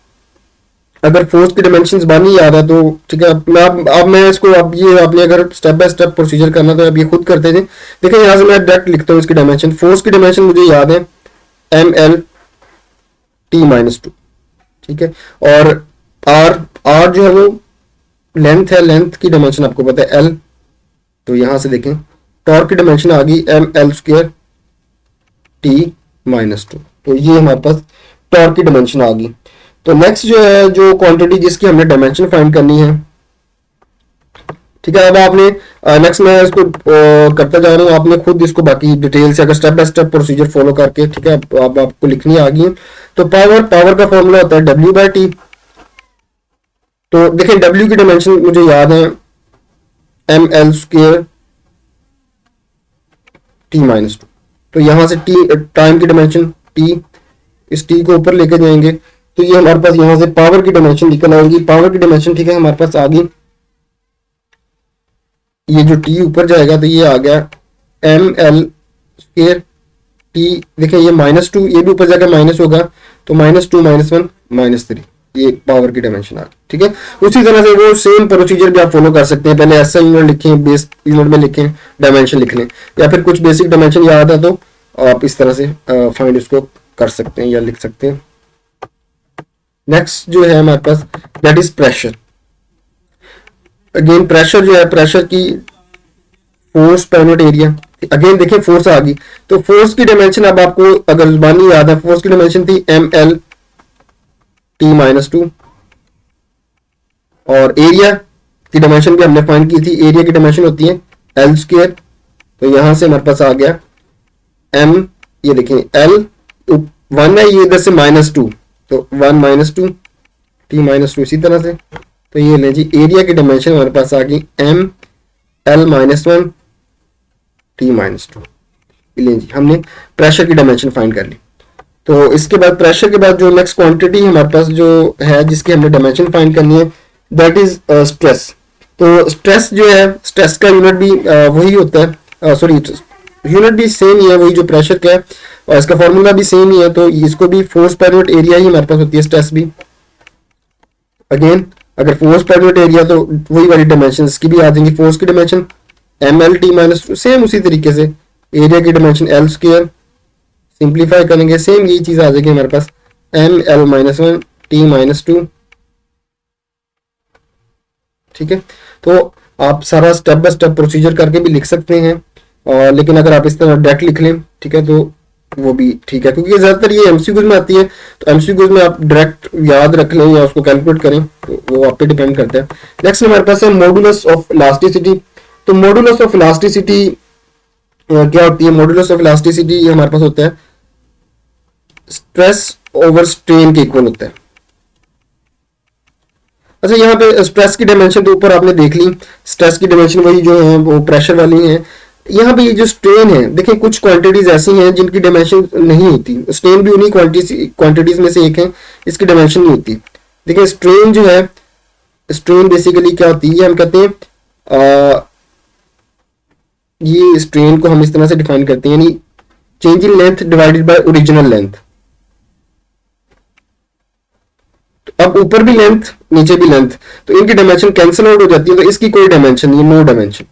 अगर फोर्स की डायमेंशंस बानी याद है तो ठीक है। अब मैं इसको, अब ये आपने अगर स्टेप बाय स्टेप प्रोसीजर करना तो अब ये खुद करते थे। देखिए यहाँ से मैं डायरेक्ट लिखता हूँ इसकी डायमेंशन। फोर्स की डायमेंशन मुझे याद है MLT-2, ठीक है। और R जो है वो लेंथ है, लेंथ की डायमेंशन आपको पता है L। तो यहां से देखें टॉर्क की डायमेंशन आ गई ML² T-2। तो ये हमारे पास टॉर्क की डायमेंशन आ गई। तो नेक्स्ट जो है, जो क्वांटिटी जिसकी हमने डायमेंशन फाइंड करनी है, ठीक है। अब आपने नेक्स्ट मैं इसको करता जा रहा हूँ, आपने खुद इसको बाकी डिटेल से अगर step by step procedure follow करके, ठीक है, अब आपको लिखनी आ गई है। तो पावर का फॉर्मूला होता है W/T। तो देखें W की डायमेंशन मुझे याद है ML² T-2। तो यहां से T टाइम की डायमेंशन T, इस T को ऊपर लेके जाएंगे तो ये हमारे पास यहां से पावर की डायमेंशन निकल आएगी। पावर की डायमेंशन, ठीक है, हमारे पास आ गई, ये जो T ऊपर जाएगा तो ये आ गया ML² T। देखिए ये -2, ये भी ऊपर जाकर माइनस होगा तो -2 -1 -3, ये पावर की डायमेंशन आ गई, ठीक है। उसी तरह से वो सेम प्रोसीजर भी आप फॉलो कर सकते हैं, पहले ऐसा यूनिट लिखें, बेस यूनिट में लिखें, डायमेंशन लिख लें, या फिर कुछ बेसिक डायमेंशन याद है तो आप इस तरह से फाइंड इसको कर सकते हैं या लिख सकते हैं। नेक्स्ट जो है हमारे पास that is pressure. Again pressure जो है, प्रेशर की फोर्स पर यूनिट एरिया, अगेन देखिए फोर्स आ गई तो फोर्स की डायमेंशन अब आपको अगर जुबानी याद है, फोर्स की डायमेंशन थी ML/T-2, और एरिया की डायमेंशन भी हमने फाइंड की थी, एरिया की डायमेंशन होती है L²। तो यहां से हमारे पास आ गया M, ये देखिए L1 है, ये इधर से -2 तो 1 -2 T-2 इसी तरह से। तो ये ले जी एरिया की डायमेंशन हमारे पास आ गई ML-1 T-2। ले जी हमने प्रेशर की डायमेंशन फाइंड कर ली। तो इसके बाद प्रेशर के बाद जो नेक्स्ट क्वांटिटी हमारे पास जो है जिसकी हमने डायमेंशन फाइंड करनी है दैट इज स्ट्रेस। तो स्ट्रेस जो है, स्ट्रेस का यूनिट भी वही होता है, सॉरी यूनिट भी सेम ही है, वही जो प्रेशर का है, और इसका फॉर्मूला भी सेम ही है, तो इसको भी फोर्स पर यूनिट एरिया ही हमारे पास होती है स्ट्रेस भी। अगेन अगर फोर्स पर यूनिट एरिया तो वही वाली डायमेंशन की भी आ जाएंगी, फोर्स की dimension M L T minus two, same उसी तरीके से एरिया की डायमेंशन एल स्क्वायर, सिंप्लीफाई करेंगे सेम यही चीज आ जाएगी हमारे पास, M L minus one T minus two. ठीक है, तो आप सारा स्टेप बाय स्टेप प्रोसीजर करके भी लिख सकते हैं, और लेकिन अगर आप इस तरह डायरेक्ट लिख लें, ठीक है, तो वो भी ठीक है, क्योंकि ज्यादातर ये एमसीक्यूज में आती है, तो एमसीक्यूज में आप डायरेक्ट याद रख लें या उसको कैलकुलेट करें, तो वो आप पे डिपेंड करता है। नेक्स्ट हमारे पास है मॉडुलस ऑफ इलास्टिसिटी। तो मॉडुलस ऑफ इलास्टिसिटी क्या होती है? मॉडुलस ऑफ इलास्टिसिटी हमारे पास होता है स्ट्रेस ओवर स्ट्रेन के इक्वल होता है। अच्छा, यहाँ पे स्ट्रेस की डायमेंशन तो ऊपर आपने देख ली, स्ट्रेस की डायमेंशन वही जो है वो प्रेशर वाली है। यहाँ पे ये जो स्ट्रेन है, देखिए कुछ क्वांटिटीज ऐसी हैं जिनकी डायमेंशन नहीं होती, स्ट्रेन भी उन्हीं क्वांटिटीज में से एक है, इसकी डायमेंशन नहीं होती। देखिए स्ट्रेन जो है, स्ट्रेन बेसिकली क्या होती है, हम कहते हैं ये स्ट्रेन को हम इस तरह से डिफाइन करते हैं, यानी change in length divided by original length. अब ऊपर भी लेंथ नीचे भी लेंथ, तो इनकी डायमेंशन कैंसिल आउट हो जाती है, तो इसकी कोई डायमेंशन नहीं, नो डायमेंशन।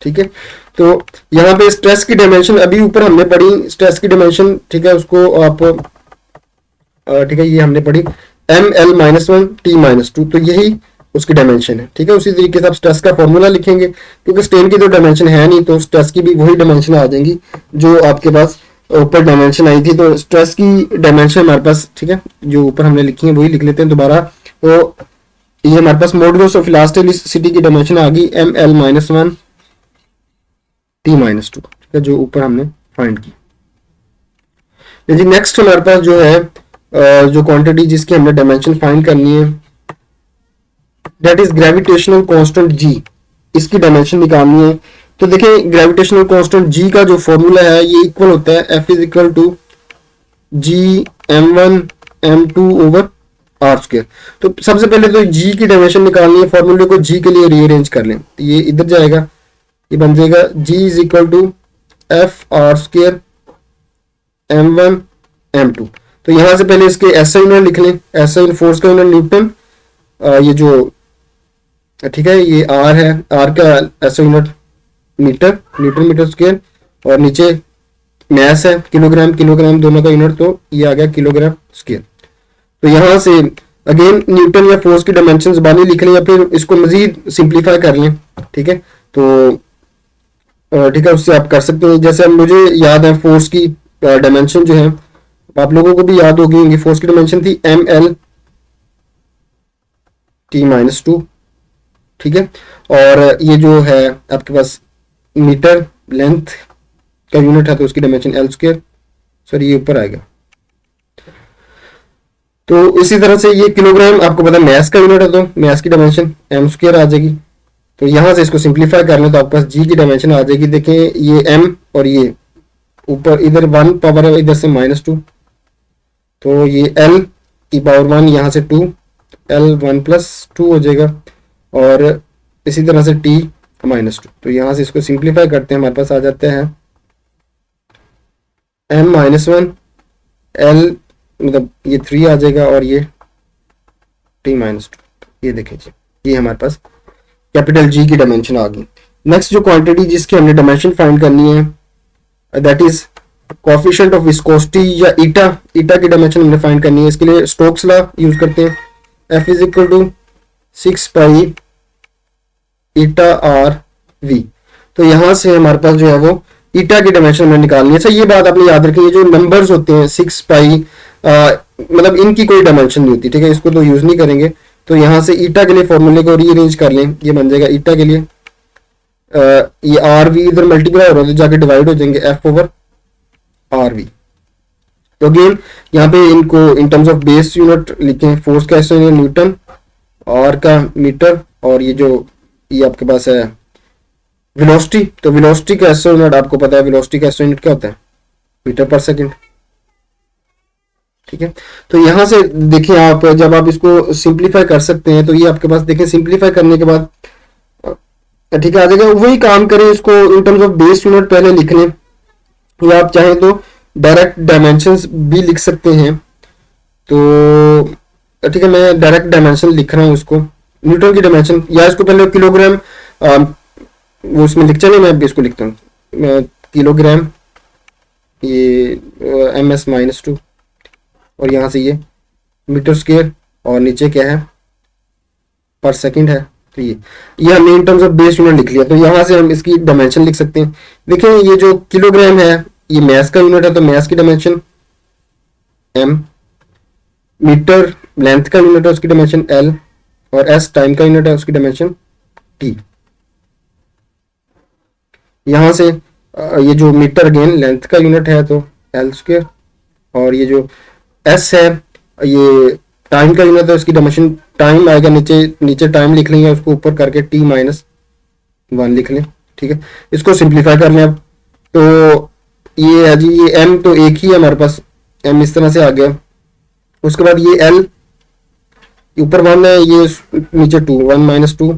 ठीक है, तो यहाँ पे स्ट्रेस की डायमेंशन अभी ऊपर हमने पढ़ी, स्ट्रेस की डायमेंशन, ठीक है, उसको आप ठीक है, ये हमने पढ़ी M L minus one T minus two, तो यही उसकी डायमेंशन है। ठीक है, उसी तरीके से आप स्ट्रेस का फॉर्मूला लिखेंगे, क्योंकि स्ट्रेन की तो डायमेंशन है नहीं, तो स्ट्रेस की भी वही डायमेंशन आ जाएंगी जो आपके पास ऊपर डायमेंशन आई थी। तो स्ट्रेस की डायमेंशन हमारे पास, ठीक है, जो ऊपर हमने लिखी है वही लिख लेते हैं दोबारा। तो ये हमारे पास मॉडुलस ऑफ इलास्टिसिटी की डायमेंशन आ गई M L minus one T minus two, ठीक है, जो ऊपर हमने फाइंड की। लेकिन नेक्स्ट हमारे पास जो है जो क्वांटिटी जिसकी हमने डायमेंशन फाइंड करनी है, दैट इज ग्रेविटेशनल कांस्टेंट जी, इसकी डायमेंशन निकालनी है। तो देखिए ग्रेविटेशनल कांस्टेंट जी का जो फॉर्मूला है ये इक्वल होता है F is equal to G M one M two over R square. तो सबसे पहले तो जी की डायमेंशन निकालनी है, फॉर्मूले को जी के लिए रीअरेंज कर लें, तो ये इधर जाएगा, ये बन जाएगा G is equal to F R square M one M two. तो यहां से पहले इसके एसआई यूनिट लिख लें, एसआई फोर्स का यूनिट न्यूटन, ये जो ठीक है ये आर है, आर का SI unit metre, newton metre square, और नीचे मैस है किलोग्राम, किलोग्राम दोनों का यूनिट, तो ये आ गया किलोग्राम स्क्वायर। तो यहां से अगेन न्यूटन या फोर्स की डायमेंशन बानी लिख लें, या फिर इसको मजीद सिंप्लीफाई कर लें। ठीक है, तो ठीक है, उससे आप कर सकते हैं। जैसे मुझे याद है फोर्स की डायमेंशन जो है, आप लोगों को भी याद होगी होंगी, फोर्स की डायमेंशन थी M L T minus two. ठीक है, और ये जो है आपके पास मीटर लेंथ का यूनिट है, तो उसकी डायमेंशन एल स्क्वायर, सॉरी ये ऊपर आएगा। तो इसी तरह से ये किलोग्राम आपको पता है मैस का यूनिट है, तो मैस की डायमेंशन एम स्क्वायर आ जाएगी। तो यहां से इसको सिंप्लीफाई कर लें तो आपके पास जी की डायमेंशन आ जाएगी। देखें ये एम और ये ऊपर इधर वन पावर है, इधर से माइनस टू, तो ये एल की पावर वन, यहाँ से two, L one plus two हो जाएगा, और इसी तरह से टी माइनस टू। तो यहां से इसको सिंप्लीफाई करते हैं, हमारे पास आ जाते हैं एम माइनस वन एल, मतलब ये थ्री आ जाएगा, और ये टी माइनस टू। ये देखें जी, ये हमारे पास कैपिटल जी की डायमेंशन आ गई। नेक्स्ट जो क्वांटिटी जिसकी हमने डायमेंशन फाइंड करनी है, that is coefficient of viscosity या ईटा, ईटा की डायमेंशन हमने फाइंड करनी है। इसके लिए स्टोक्स लॉ यूज करते हैं, F is equal to 6 pi eta R V. तो यहां से हमारे पास जो है वो ईटा की डायमेंशन हमें निकालनी है। अच्छा ये बात आपने याद रखी है, जो नंबर्स होते हैं 6 पाई मतलब इनकी कोई डायमेंशन नहीं होती। ठीक है, इसको तो यूज नहीं करेंगे। तो यहां से ईटा के लिए फॉर्मूले को रीअरेंज कर लें, ये बन जाएगा ईटा के लिए ये आर वी इधर मल्टीप्लाई हो रहा है, तो जाके डिवाइड हो जाएंगे एफ ओवर आर वी। तो अगेन यहाँ पे इनको in terms of base unit लिखें, फोर्स का एसआई यूनिट न्यूटन, आर का मीटर, और ये जो ये आपके पास है वेलोसिटी, तो वेलोसिटी का एसआई यूनिट आपको पता है, वेलोसिटी का एसआई यूनिट क्या होता है, मीटर पर सेकंड। ठीक है, तो यहां से देखिए आप जब आप इसको सिंप्लीफाई कर सकते हैं, तो ये आपके पास देखें सिंप्लीफाई करने के बाद ठीक है, आ जाएगा। वही काम करें, इसको in terms of base unit पहले लिख लें, या आप चाहें तो डायरेक्ट डायमेंशंस भी लिख सकते हैं। तो ठीक है, मैं डायरेक्ट डायमेंशन लिख रहा हूँ उसको, न्यूटन की डायमेंशन, या इसको पहले किलोग्राम वो उसमें लिख, चले मैं अभी इसको लिखता हूँ किलोग्राम, ये ms-2, और यहाँ से ये मीटर स्क्वायर, और नीचे क्या है, पर सेकंड है। तो ये हमने in terms of base unit लिख लिया। तो यहाँ से हम इसकी डायमेंशन लिख सकते हैं। देखिए ये जो किलोग्राम है ये मैस का यूनिट है, तो मैस की डायमेंशन m, मीटर लेंथ का यूनिट है उसकी डायमेंशन l, और s टाइम का यूनिट है उसकी डायमेंशन t। यहाँ से ये जो मीटर अगेन लेंथ का यूनिट है तो l स्क्वायर, और ये जो s है ये टाइम का यूनिट है, उसकी डायमेंशन टाइम आएगा, नीचे नीचे टाइम लिख लेंगे, उसको ऊपर करके t-1 लिख लें। ठीक है, इसको सिंप्लीफाई कर लें अब। तो ये है जी, ये m तो एक ही है हमारे पास, m इस तरह से आ गया। उसके बाद ये l ऊपर 1 है, ये नीचे 2, 1-2,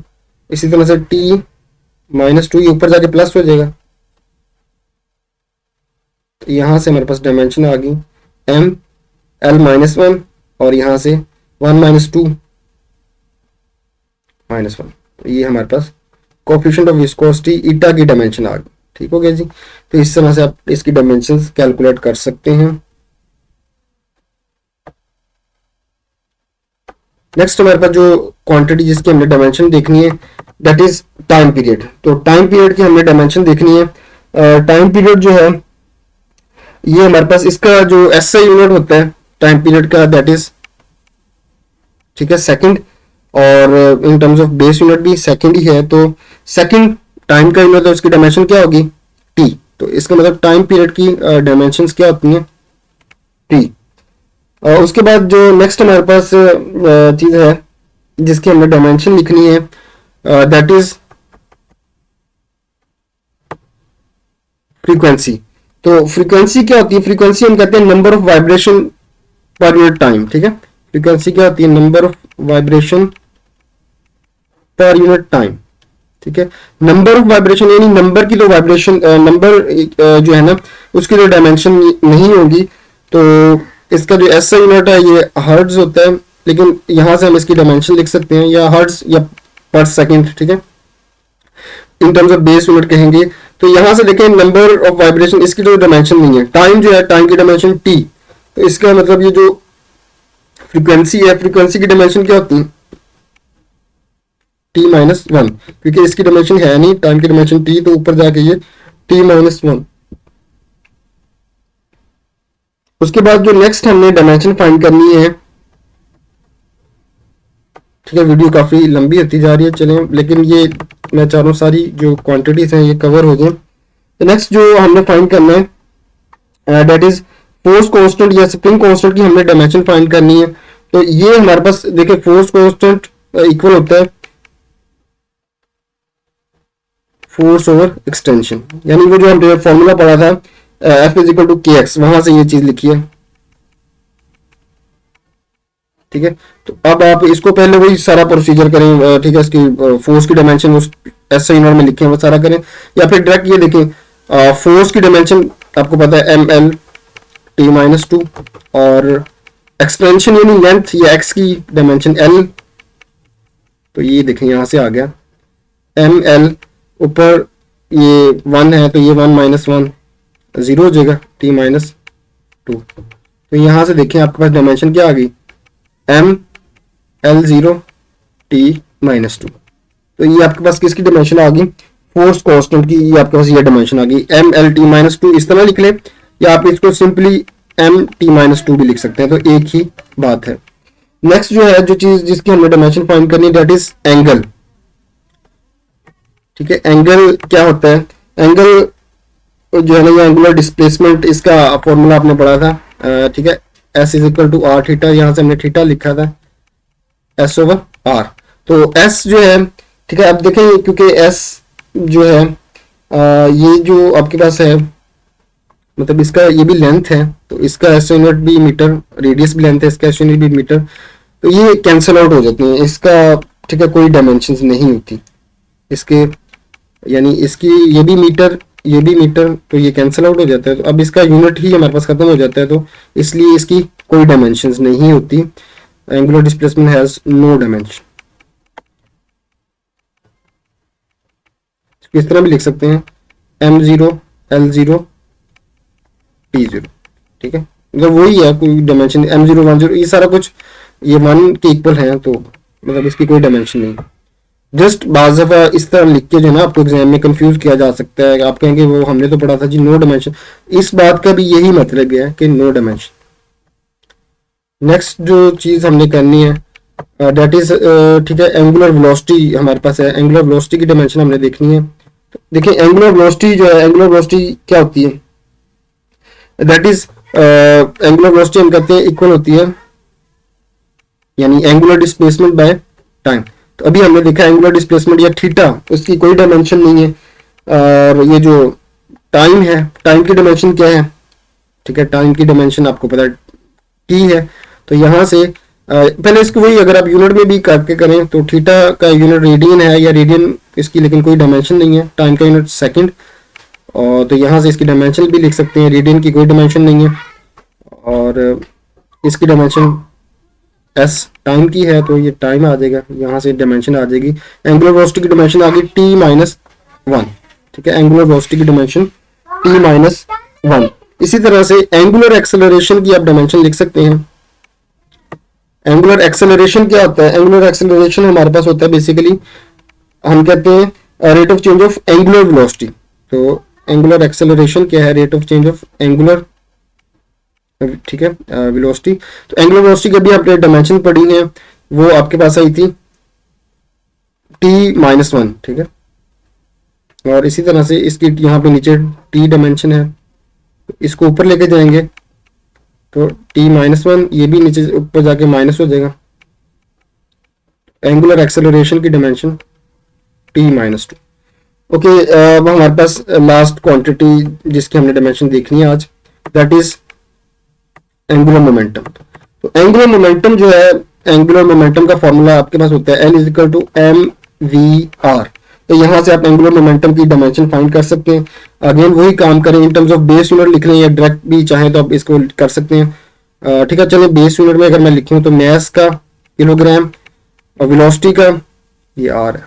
इसी तरह से t-2, ये ऊपर जाके प्लस हो जाएगा। तो यहाँ से हमारे पास डायमेंशन आ गई m l-1, और यहाँ से 1-2 -1। तो ये हमारे पास कोएफिशिएंट ऑफ विस्कोसिटी ईटा की डायमेंशन आ गई। ठीक हो गया जी। तो इस तरह से आप इसकी डायमेंशंस कैलकुलेट कर सकते हैं। नेक्स्ट हमारे पास जो क्वांटिटी जिसकी हमने डायमेंशन देखनी है दैट इज टाइम पीरियड। तो टाइम पीरियड की हमने डायमेंशन देखनी है। टाइम पीरियड जो है ये हमारे पास इसका जो एसआई यूनिट होता है टाइम पीरियड का दैट इज, ठीक है, सेकंड, और in terms of base unit भी सेकंड ही है। तो सेकंड टाइम का यूनिट है, उसकी डायमेंशन क्या होगी, टी। तो इसका मतलब टाइम पीरियड की डायमेंशंस क्या होती हैं, टी। और उसके बाद जो नेक्स्ट हमारे पास चीज है जिसकी हमने डायमेंशन लिखनी है दैट इज फ्रीक्वेंसी। तो फ्रीक्वेंसी क्या होती है, फ्रीक्वेंसी हम कहते हैं number of vibration per unit time. ठीक है, फ्रीक्वेंसी क्या होती है, number of vibration per unit time. ठीक है, नंबर ऑफ वाइब्रेशन यानी नंबर की तो वाइब्रेशन नंबर जो है ना उसकी तो डायमेंशन नहीं होगी। तो इसका जो एसआई यूनिट है ये हर्ट्ज होता है, लेकिन यहां से हम इसकी डायमेंशन लिख सकते हैं या हर्ट्ज या पर सेकंड। ठीक है, in terms of base unit कहेंगे। तो यहां से देखें नंबर ऑफ वाइब्रेशन, इसकी तो डायमेंशन नहीं है। टाइम जो है, टाइम की डायमेंशन टी। तो इसका मतलब ये जो फ्रीक्वेंसी है, फ्रीक्वेंसी की डायमेंशन क्या होती है, t-1, क्योंकि इसकी डायमेंशन है नहीं, टाइम की डायमेंशन t, तो ऊपर जाके ये t-1। उसके बाद जो नेक्स्ट हमने डायमेंशन फाइंड करनी है, ठीक है, वीडियो काफी लंबी होती जा रही है, चलें, लेकिन ये मैं चाह रहा हूँ सारी जो क्वांटिटीज हैं ये कवर हो जाए। तो नेक्स्ट जो हमने फाइंड करना है दैट इज फोर्स कांस्टेंट या स्प्रिंग कांस्टेंट की हमने डायमेंशन फाइंड करनी है। तो ये हमारे पास देखिए फोर्स कांस्टेंट इक्वल होता है फोर्स ओवर एक्सटेंशन, यानी वो जो हमने फॉर्मूला पढ़ा था F is equal to KX, वहां से ये चीज लिखी है। ठीक है, तो अब आप इसको पहले वही सारा प्रोसीजर करें, ठीक है, इसकी फोर्स की डायमेंशन उस ऐसे यूनिट में लिखें वो सारा करें, या फिर डायरेक्ट ये देखें फोर्स की डायमेंशन आपको पता है ml t-2, और एक्सटेंशन यानी लेंथ या x की डायमेंशन l। तो ये देखें यहां से आ गया ml, ऊपर ये 1 है तो ये 1-1 0 हो जाएगा t-2। तो यहां से देखें आपके पास डायमेंशन क्या आ गई, ml0 t-2। तो ये आपके पास किसकी डायमेंशन आ गई, फोर्स कांस्टेंट की। ये आपके पास ये डायमेंशन आ गई ml t-2, इस तरह लिख ले, या आप इसको सिंपली mt-2 भी लिख सकते हैं, तो एक ही बात है। नेक्स्ट जो है जो चीज जिसकी हमने डायमेंशन फाइंड करनी है दैट इज एंगल। ठीक है, एंगल क्या होता है, एंगल जो है ना ये एंगुलर डिस्प्लेसमेंट, इसका फॉर्मूला आपने पढ़ा था। ठीक है, S is equal to R theta, यहाँ से हमने थीटा लिखा था S ओवर R। तो S जो है, ठीक है, अब देखें क्योंकि S जो है ये जो आपके पास है मतलब इसका ये भी लेंथ है, तो इसका एस यूनिट भी मीटर, रेडियस भी लेंथ है, इसका एस यूनिट भी मीटर, तो ये कैंसिल आउट हो जाते हैं इसका। ठीक है, कोई डायमेंशंस नहीं होती इसके, यानी इसकी ये भी मीटर, तो ये कैंसिल आउट हो जाता है। तो अब इसका यूनिट ही हमारे पास खत्म हो जाता है, तो इसलिए इसकी कोई डायमेंशंस नहीं होती। Angular displacement has no dimension. इस तरह भी लिख सकते हैं m0 l0 t0, ठीक है। मतलब वही है, कोई डायमेंशन m0 10 ये सारा कुछ ये 1 के इक्वल है, तो मतलब इसकी कोई डायमेंशन नहीं। जस्ट बाज़ दफ़ा इस तरह लिख के जो है ना आपको एग्जाम में कंफ्यूज किया जा सकता है। आप कहेंगे वो हमने तो पढ़ा था जी नो डायमेंशन, इस बात का भी यही मतलब है कि नो डायमेंशन। नेक्स्ट जो चीज़ हमने करनी है डेट इज, ठीक है, एंगुलर वेलोसिटी हमारे पास है। एंगुलर वेलोसिटी की डायमेंशन हमने देखनी है। तो देखिए एंगुलर वेलोसिटी जो है, एंगुलर वेलोसिटी क्या होती है, दैट इज एंगुलर वेलोसिटी हम कहते हैं इक्वल होती है यानी एंगुलर डिस्प्लेसमेंट बाय टाइम। तो अभी हमने देखा एंगुलर डिस्प्लेसमेंट या थीटा, उसकी कोई डायमेंशन नहीं है। और ये जो टाइम है, टाइम की डायमेंशन क्या है, ठीक है, टाइम की डायमेंशन आपको पता है टी है। तो यहाँ से पहले इसको वही अगर आप यूनिट में भी करके करें तो थीटा का यूनिट रेडियन है या रेडियन इसकी, लेकिन कोई डायमेंशन नहीं है। टाइम का यूनिट सेकंड, और तो यहाँ से इसकी डायमेंशन भी लिख सकते हैं। रेडियन की कोई डायमेंशन नहीं है, और इसकी डायमेंशन एस टाइम की है, तो ये टाइम आ जाएगा, यहाँ से डायमेंशन आ जाएगी। एंगुलर वेलोसिटी की डायमेंशन आ गई t-1, ठीक है। एंगुलर वेलोसिटी की डायमेंशन t-1। इसी तरह से एंगुलर एक्सेलरेशन की आप डायमेंशन लिख सकते हैं। एंगुलर एक्सेलरेशन क्या होता है, एंगुलर एक्सेलरेशन हमारे पास होता है बेसिकली, हम कहते हैं rate of change of angular velocity. तो एंगुलर एक्सेलरेशन क्या है, rate of change of angular, ठीक है, वेलोसिटी। तो एंगुलर वेलोसिटी की भी आपने डायमेंशन पढ़ी है, वो आपके पास आई थी t-1, ठीक है। और इसी तरह से इसकी यहाँ पे नीचे t डायमेंशन है, इसको ऊपर लेके जाएंगे तो t-1 ये भी नीचे ऊपर जाके माइनस हो जाएगा। एंगुलर एक्सेलरेशन की डायमेंशन t-2। ओके, अब हमारे पास लास्ट क्वांटिटी जिसकी हमने डायमेंशन देखनी है आज, दैट इज एंगुलर मोमेंटम। तो एंगुलर मोमेंटम जो है, एंगुलर मोमेंटम का फॉर्मूला आपके पास होता है L=mvr। तो यहाँ से आप एंगुलर मोमेंटम की डायमेंशन फाइंड कर सकते हैं। अगेन वही काम करें, in terms of base unit लिख लें या डायरेक्ट भी चाहें तो आप इसको कर सकते हैं। ठीक है, चलिए बेस यूनिट में अगर मैं लिखूँ तो मैस का किलोग्राम, और वेलोसिटी का ये आर है,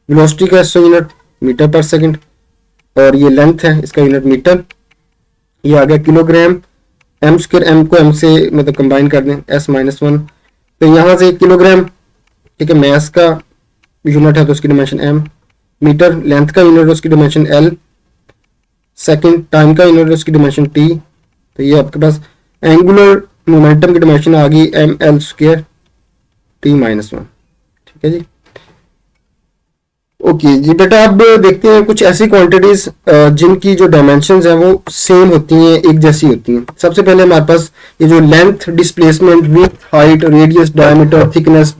वेलोसिटी का इसका यूनिट मीटर पर सेकंड, और ये लेंथ है इसका यूनिट मीटर, ये आ गया किलोग्राम। एम स्क्वायर, एम को एम से मतलब कंबाइन कर दें, s-1। तो यहाँ से किलोग्राम, ठीक है, मैस का यूनिट है तो उसकी डायमेंशन m, मीटर लेंथ का यूनिट है उसकी डायमेंशन l, सेकंड टाइम का यूनिट है उसकी डायमेंशन t। तो ये आपके पास एंगुलर मोमेंटम की डायमेंशन आ गई ml² t-1, ठीक है जी। ओके जी बेटा, अब देखते हैं कुछ ऐसी क्वांटिटीज जिनकी जो डायमेंशंस हैं वो सेम होती हैं, एक जैसी होती हैं। सबसे पहले हमारे पास ये जो length, displacement, width, height, radius, diameter, thickness,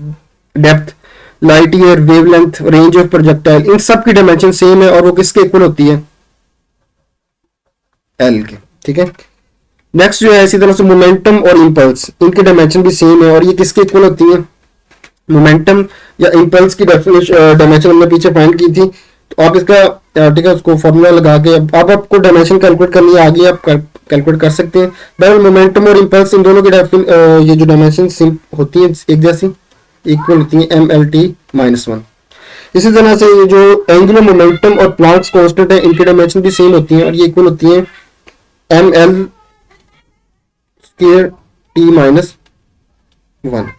depth, light year, wavelength, range of projectile, इन सब की डायमेंशन सेम है और वो किसके इक्वल होती है, एल के, ठीक है। नेक्स्ट जो है इसी तरह से मोमेंटम और इंपल्स, इनकी डायमेंशन भी सेम है और ये किसके इक्वल होती है, मोमेंटम या इंपल्स की डायमेंशन हमने पीछे फाइंड की थी। तो आप इसका ठीक है उसको फॉर्मूला लगा के अब आपको डायमेंशन कैलकुलेट करनी है, आगे आप कैलकुलेट कर सकते हैं। बहरहाल मोमेंटम और इंपल्स इन दोनों की ये जो डायमेंशन होती है एक जैसी, इक्वल होती है mlt-1। इसी तरह से ये जो एंगुलर मोमेंटम और प्लैंक्स कांस्टेंट है, इनकी डायमेंशन भी सेम होती है और ये इक्वल होती है ml² t-1।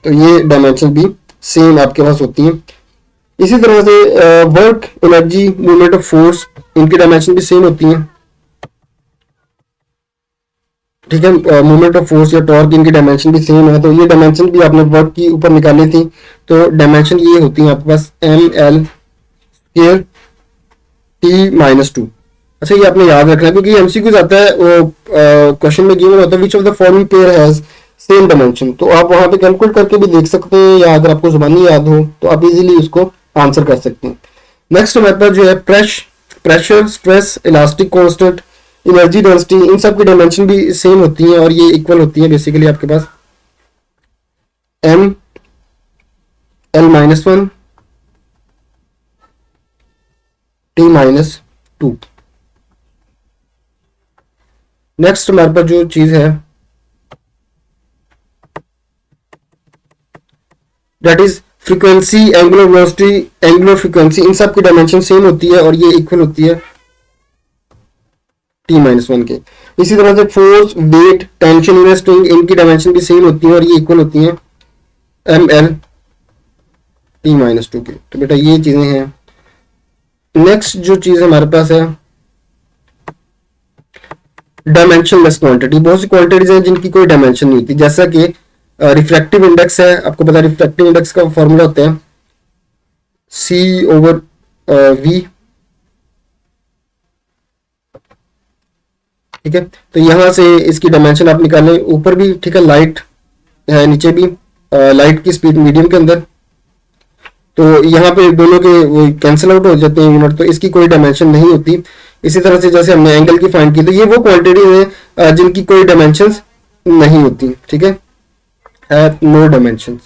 तो ये डायमेंशन भी सेम आपके पास होती है। इसी तरह से work, energy, movement of force, इनकी डायमेंशन भी सेम होती हैं, ठीक है। मूवमेंट ऑफ फोर्स या टॉर्क, इनकी डायमेंशन भी सेम है। तो ये डायमेंशन भी आपने वर्क की ऊपर निकाली थी, तो डायमेंशन ये होती है आपके पास ml² t-2। अच्छा, ये आपने याद रखना है क्योंकि एमसीक्यूज आता है, वो क्वेश्चन में गिवन होता है which of the following pair has same dimension. तो आप वहां पे कैलकुलेट करके भी देख सकते हैं, या अगर आपको जुबानी याद हो तो आप इजीली उसको आंसर कर सकते हैं। नेक्स्ट हमारे पास जो है pressure, stress, elastic constant, energy density, इन सब की डायमेंशन भी सेम होती हैं और ये इक्वल होती है बेसिकली आपके पास ml-1 -2। नेक्स्ट हमारे पास जो चीज है that is frequency, angular velocity, angular frequency, इन सब की डायमेंशन सेम होती है और ये इक्वल होती है t-1 के। इसी तरह से force, weight, tension in string, इनकी डायमेंशन भी सेम होती है और ये इक्वल होती है ml t-2 के। तो बेटा ये चीजें हैं। नेक्स्ट जो चीज हमारे पास है डायमेंशनलेस क्वांटिटी। बहुत सी क्वांटिटीज हैं जिनकी कोई डायमेंशन नहीं होती, जैसा कि रिफ्रैक्टिव इंडेक्स है। आपको पता है रिफ्रैक्टिव इंडेक्स का फॉर्मूला होता है C/V। ठीक है, तो यहां से इसकी डायमेंशन आप निकालें, ऊपर भी ठीक है लाइट है, नीचे भी लाइट की स्पीड मीडियम के अंदर, तो यहाँ पे दोनों के वो कैंसिल आउट हो जाते हैं यूनिट, तो इसकी कोई डायमेंशन नहीं होती। इसी तरह से जैसे हमने एंगल की फाइंड की, तो ये वो क्वांटिटी है जिनकी कोई डायमेंशंस नहीं होती। ठीक है, no dimensions.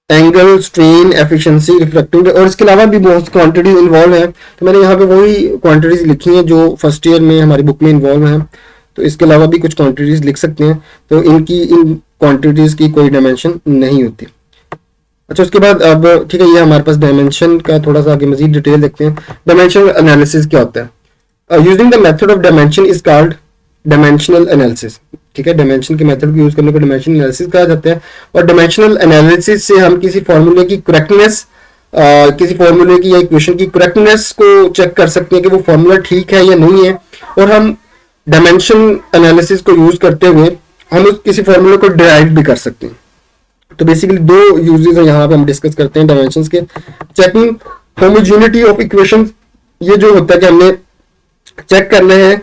Angle, strain, efficiency, reflective, और इसके अलावा भी बहुत क्वांटिटीज इन्वॉल्व है। तो मैंने यहाँ पे वही क्वांटिटीज लिखी हैं जो फर्स्ट ईयर में हमारी बुक में इन्वॉल्व हैं। तो इसके अलावा भी कुछ क्वांटिटीज लिख सकते हैं, तो इन क्वांटिटीज की कोई डायमेंशन नहीं होती। अच्छा, उसके बाद अब ठीक है, ये हमारे पास डायमेंशन का थोड़ा सा आगे मजीद डिटेल देखते हैं। डायमेंशनल एनालिसिस क्या होता है? Using the method of dimension is called dimensional analysis. ठीक है, डायमेंशन के मेथड को यूज करने को डायमेंशनल एनालिसिस कहा जाता है। और डायमेंशनल एनालिसिस से हम किसी फॉर्मूले की करेक्टनेस, किसी फॉर्मूले की या इक्वेशन की करेक्टनेस को चेक कर सकते हैं कि वो फॉर्मूला ठीक है या नहीं है। और हम डायमेंशन एनालिसिस को यूज करते हुए हम उस किसी फॉर्मूले को डिराइव भी कर सकते हैं। तो बेसिकली दो यूजेस हैं यहाँ पे हम डिस्कस करते हैं डायमेंशंस के। चेकिंग होमोजेनिटी ऑफ इक्वेशंस, ये जो होता है कि हमने चेक करना है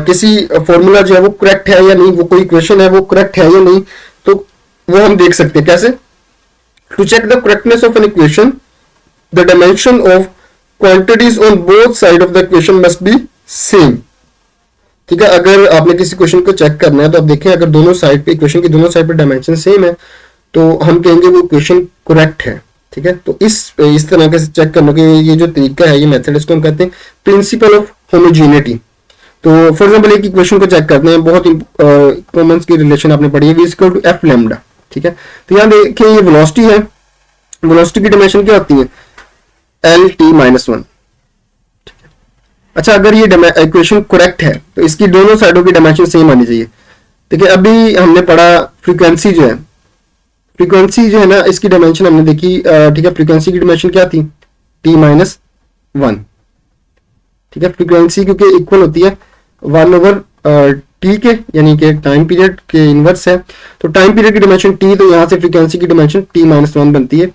किसी फॉर्मूला जो है वो करेक्ट है या नहीं, वो कोई इक्वेशन है वो करेक्ट है या नहीं, तो वो हम देख सकते हैं कैसे। To check the correctness of an equation the dimension of quantities on both side of the equation must be same. ठीक है, अगर आपने किसी क्वेश्चन को चेक करना है तो आप देखें अगर दोनों साइड पे, इक्वेशन की दोनों साइड पे डायमेंशन सेम है तो हम कहेंगे वो इक्वेशन करेक्ट है। ठीक है, तो इस तरह से चेक करने के ये जो तरीका है, ये मेथड, इसको हम कहते हैं प्रिंसिपल ऑफ होमोजेनिटी। तो फॉर एग्जांपल एक इक्वेशन को चेक करते हैं, बहुत कॉमन की रिलेशन आपने पढ़ी है, v equal to F lambda. ठीक है, तो यहाँ देखिए ये वेलोसिटी है, वेलोसिटी की डायमेंशन क्या होती है? L/t-1। अच्छा, अगर ये इक्वेशन करेक्ट है तो इसकी दोनों साइडों की डायमेंशन सेम आनी चाहिए। देखिए अभी हमने पढ़ा फ्रीक्वेंसी जो है, फ्रीक्वेंसी जो है ना, इसकी डायमेंशन हमने देखी। ठीक है, फ्रीक्वेंसी की डायमेंशन क्या थी? t-1। ठीक है, फ्रीक्वेंसी क्योंकि इक्वल होती है 1/t के, यानी कि टाइम पीरियड के इनवर्स है, तो टाइम पीरियड की डायमेंशन t, तो यहां से फ्रीक्वेंसी की डायमेंशन t-1 बनती है।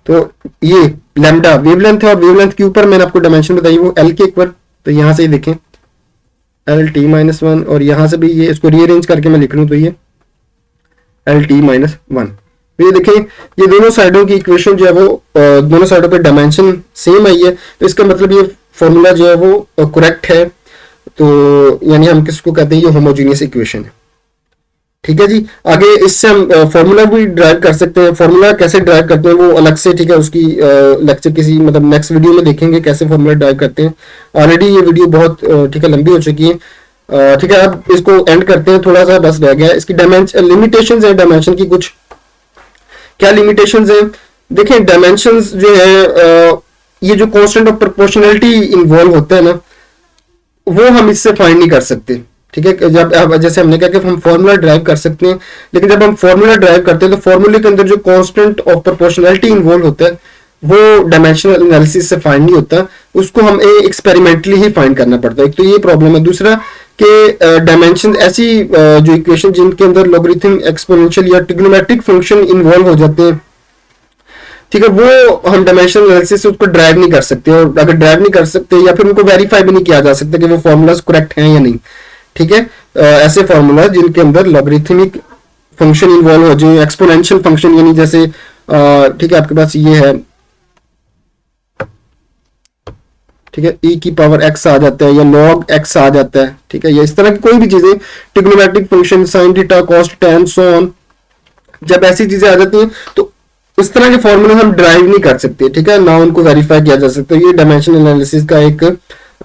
तो ये लैम्डा वेवलेंथ है और वेवलेंथ के ऊपर मैंने आपको डायमेंशन बताई वो l के ऊपर, तो यहां से देखें L/t-1, और यहां से भी ये इसको रीअरेंज करके मैं लिख लूं तो ये L/t-1। तो ये देखें ये दोनों साइडों की इक्वेशन जो है वो दोनों साइडों पे डायमेंशन सेम आई है, तो इसका मतलब ये फॉर्मूला जो है वो करेक्ट है। तो यानी हम किसको कहते हैं? ये होमोजेनियस इक्वेशन है। ठीक है जी, आगे इससे हम फॉर्मूला भी ड्राइव कर सकते हैं। फॉर्मूला कैसे ड्राइव करते हैं वो अलग से, ठीक है, उसकी लेक्चर किसी मतलब नेक्स्ट वीडियो में देखेंगे कैसे फॉर्मूला ड्राइव करते हैं। ऑलरेडी ये वीडियो बहुत ठीक है लंबी हो चुकी है। ठीक है, अब इसको एंड करते हैं, थोड़ा सा बस रह गया। इसकी डायमेंशन लिमिटेशंस है, डायमेंशन की कुछ क्या लिमिटेशंस है? देखें डायमेंशंस जो है ये जो कांस्टेंट ऑफ प्रोपोर्शनैलिटी इन्वॉल्व होता है ना, वो हम इससे फाइंड नहीं कर सकते। ठीक है, जब जैसे हमने कहा कि हम फॉर्मूला ड्राइव कर सकते हैं, लेकिन जब हम फॉर्मूला ड्राइव करते हैं तो फॉर्मूले के अंदर जो कांस्टेंट ऑफ प्रोपोर्शनैलिटी इन्वॉल्व होता है वो डायमेंशनल एनालिसिस से फाइंड नहीं होता, उसको हम एक्सपेरिमेंटली ही फाइंड करना पड़ता है। एक तो ये प्रॉब्लम है। दूसरा कि डायमेंशन ऐसी जो इक्वेशन जिनके अंदर लॉगरिथम, एक्सपोनेंशियल या ट्रिग्नोमेट्रिक फंक्शन इन्वॉल्व हो जाते हैं, ठीक है, वो हम डायमेंशनल एनालिसिस से उसको ड्राइव नहीं कर सकते, और अगर ड्राइव नहीं कर सकते या फिर उनको वेरीफाई भी नहीं किया जा सकता कि वो फॉर्मूलाज करेक्ट हैं या नहीं। ठीक है, ऐसे फॉर्मूला जिनके अंदर लॉगरिथमिक फंक्शन इन्वॉल्व हो जाए, एक्सपोनेंशियल फंक्शन, यानी जैसे ठीक है आपके पास ये है, ठीक है, e की पावर x आ जाता है या log x आ जाता है। ठीक है, या इस तरह की कोई भी चीजें, trigonometric function, sine theta, cos tan, so on, जब ऐसी चीजें आ जाती हैं तो इस तरह के फॉर्मूले हम ड्राइव नहीं कर सकते, ठीक है, ना उनको वेरीफाई किया जा सकता। ये डायमेंशन एनालिसिस का एक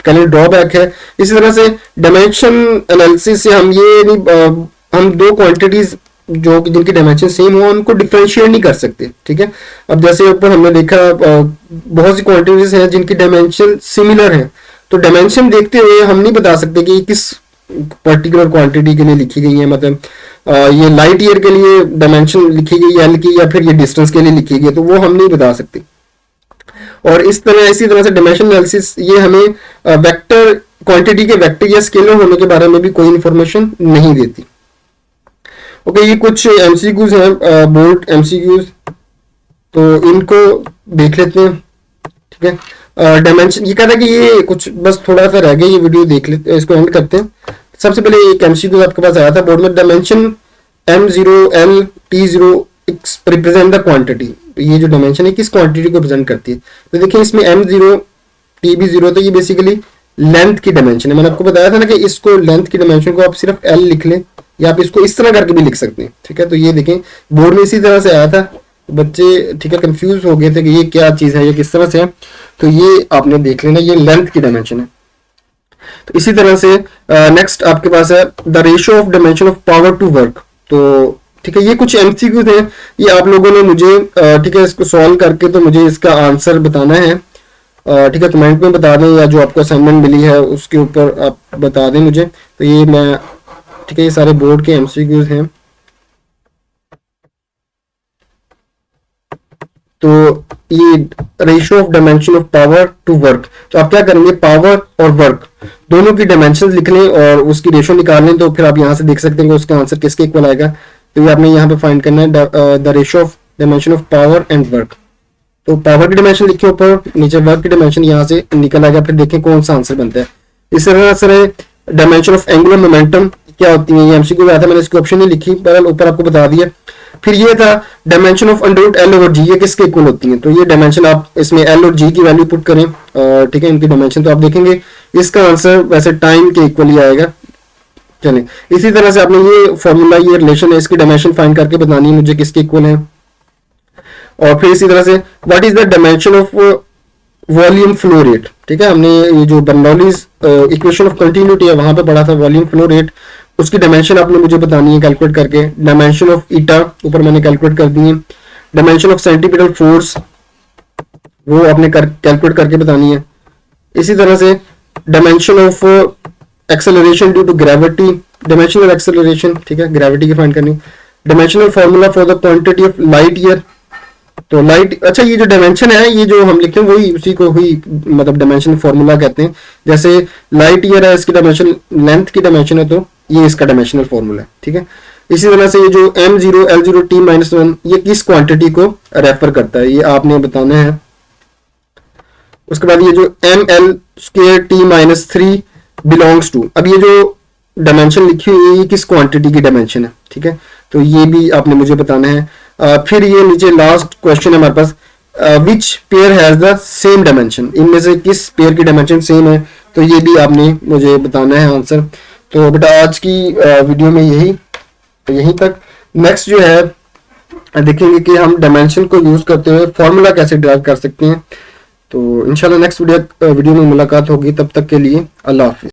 ड्रॉबैक है। इसी तरह से डायमेंशन एनालिसिस से हम ये नहीं हम दो क्वांटिटीज जो जिनकी डायमेंशन सेम हो उनको डिफरेंशिएट नहीं कर सकते, ठीक है। अब जैसे ऊपर हमने देखा बहुत सी क्वांटिटीज हैं जिनकी डायमेंशन सिमिलर है, तो डायमेंशन देखते हुए हम नहीं बता सकते कि किस पर्टिकुलर क्वांटिटी के लिए लिखी गई है। मतलब ये लाइट ईयर के लिए डायमेंशन लिखी गई है एल की, या फिर ये डिस्टेंस के लिए लिखी गई है, तो वो हम नहीं बता सकते। और इसी तरह से डायमेंशन एनालिसिस ये हमें वेक्टर क्वांटिटी के वेक्टर या स्केलर होने के बारे में भी कोई इंफॉर्मेशन नहीं देती। ओके, ये कुछ एमसीक्यूज हैं, बोर्ड एमसीक्यूज, तो इनको देख लेते हैं, ठीक है। डायमेंशन ये कहता है कि ये कुछ बस थोड़ा सा रह गया, ये वीडियो देख लेते, इसको एंड करते हैं। सबसे पहले एक एमसीक्यू आपके पास आया था बोर्ड में, dimension M0L T0 represent the quantity. तो ये जो डायमेंशन है किस क्वांटिटी को रिप्रेजेंट करती है? तो देखिए इसमें M0 TB0, तो ये बेसिकली लेंथ की डायमेंशन है। मैंने आपको बताया था ना कि इसको लेंथ की डायमेंशन को आप सिर्फ L लिख लें, या आप इसको इस तरह करके भी लिख सकते हैं, ठीक है। तो ये देखें बोर्ड में इसी तरह से आया था, बच्चे ठीक है कंफ्यूज हो गए थे कि ये क्या चीज है, ये किस तरह से है। तो ये आपने देख लेना, ये लेंथ की डायमेंशन है। तो इसी तरह से नेक्स्ट आपके पास है the ratio of dimension of power to work. तो ठीक है, ये कुछ एमसीक्यू थे, ये आप लोगों ने मुझे ठीक है इसको सॉल्व करके तो मुझे इसका आंसर बताना है, ठीक है, कमेंट में बता दें, या जो आपको असाइनमेंट मिली है उसके ऊपर आप बता दें मुझे। तो ये मैं ठीक है, ये सारे बोर्ड के एमसीक्यूज हैं। तो ये ratio of dimension of power to work, तो आप क्या करेंगे, पावर और वर्क दोनों की डायमेंशन लिख लें और उसकी रेशियो निकाल लें, तो फिर आप यहाँ से देख सकते हैं कि उसका आंसर किसके इक्वल आएगा। तो ये आपने यहाँ पे फाइंड करना है the ratio of dimension of power and work. तो पावर की डायमेंशन लिखिए ऊपर, नीचे वर्क की डायमेंशन यहाँ से निकल आएगा, फिर देखें कौन सा आंसर बनता है। इस तरह से डायमेंशन ऑफ एंगुलर मोमेंटम क्या होती है, ये एमसीक्यू आया था, मैंने इसकी ऑप्शन नहीं लिखी, बहरहाल ऊपर आपको बता दिया। फिर ये था dimension of under L over G, ये किसके इक्वल होती है? तो ये डायमेंशन आप इसमें एल और जी की वैल्यू पुट करें, ठीक है, इनकी डायमेंशन, तो आप देखेंगे इसका आंसर वैसे टाइम के इक्वल ही आएगा। चलिए, इसी तरह से आपने ये फॉर्मूला, ये रिलेशन है, इसकी डायमेंशन फाइंड करके बतानी है मुझे किसके इक्वल है। और फिर इसी तरह से what is the dimension of volume flow rate, ठीक है, हमने ये जो बर्नौलीज इक्वेशन ऑफ कंटिन्यूटी है वहां पे पढ़ा था, वॉल्यूम फ्लो रेट, उसकी डायमेंशन आपने मुझे बतानी है कैलकुलेट करके। डायमेंशन ऑफ ईटा ऊपर मैंने कैलकुलेट कर दी है। डायमेंशन ऑफ सेंटीपिटल फोर्स वो आपने कैलकुलेट करके बतानी है। इसी तरह से dimension of acceleration due to gravity, dimensional acceleration, ठीक है, ग्रेविटी की फाइंड करनी। Dimensional formula for the quantity of light year, तो लाइट, अच्छा ये जो डायमेंशन है ये जो हम लिखते हैं वही उसी को ही मतलब डायमेंशन फॉर्मूला कहते हैं। जैसे लाइट ईयर है, इसकी डायमेंशन लेंथ की डायमेंशन है, तो ये इसका डायमेंशनल फॉर्मूला है, ठीक है। इसी तरह से ये जो M0 L0 T-1 ये किस क्वांटिटी को रेफर करता है, ये आपने बताना है। उसके बाद ये जो ML square T-3 belongs to, अब ये जो डायमेंशन लिखी हुई है ये किस क्वांटिटी की डायमेंशन है, ठीक है, तो ये भी आपने मुझे बताना है। फिर ये नीचे लास्ट क्वेश्चन है हमारे पास, which pair has the same dimension, इनमें से किस पेयर की डायमेंशन सेम है, तो ये भी आपने मुझे बताना है आंसर। तो बेटा आज की वीडियो में यहीं तक। नेक्स्ट जो है देखेंगे कि हम डायमेंशन को यूज करते हुए फॉर्मूला कैसे ड्राइव कर सकते हैं। तो इंशाल्लाह नेक्स्ट वीडियो में मुलाकात होगी, तब तक के लिए अल्लाह हाफिज।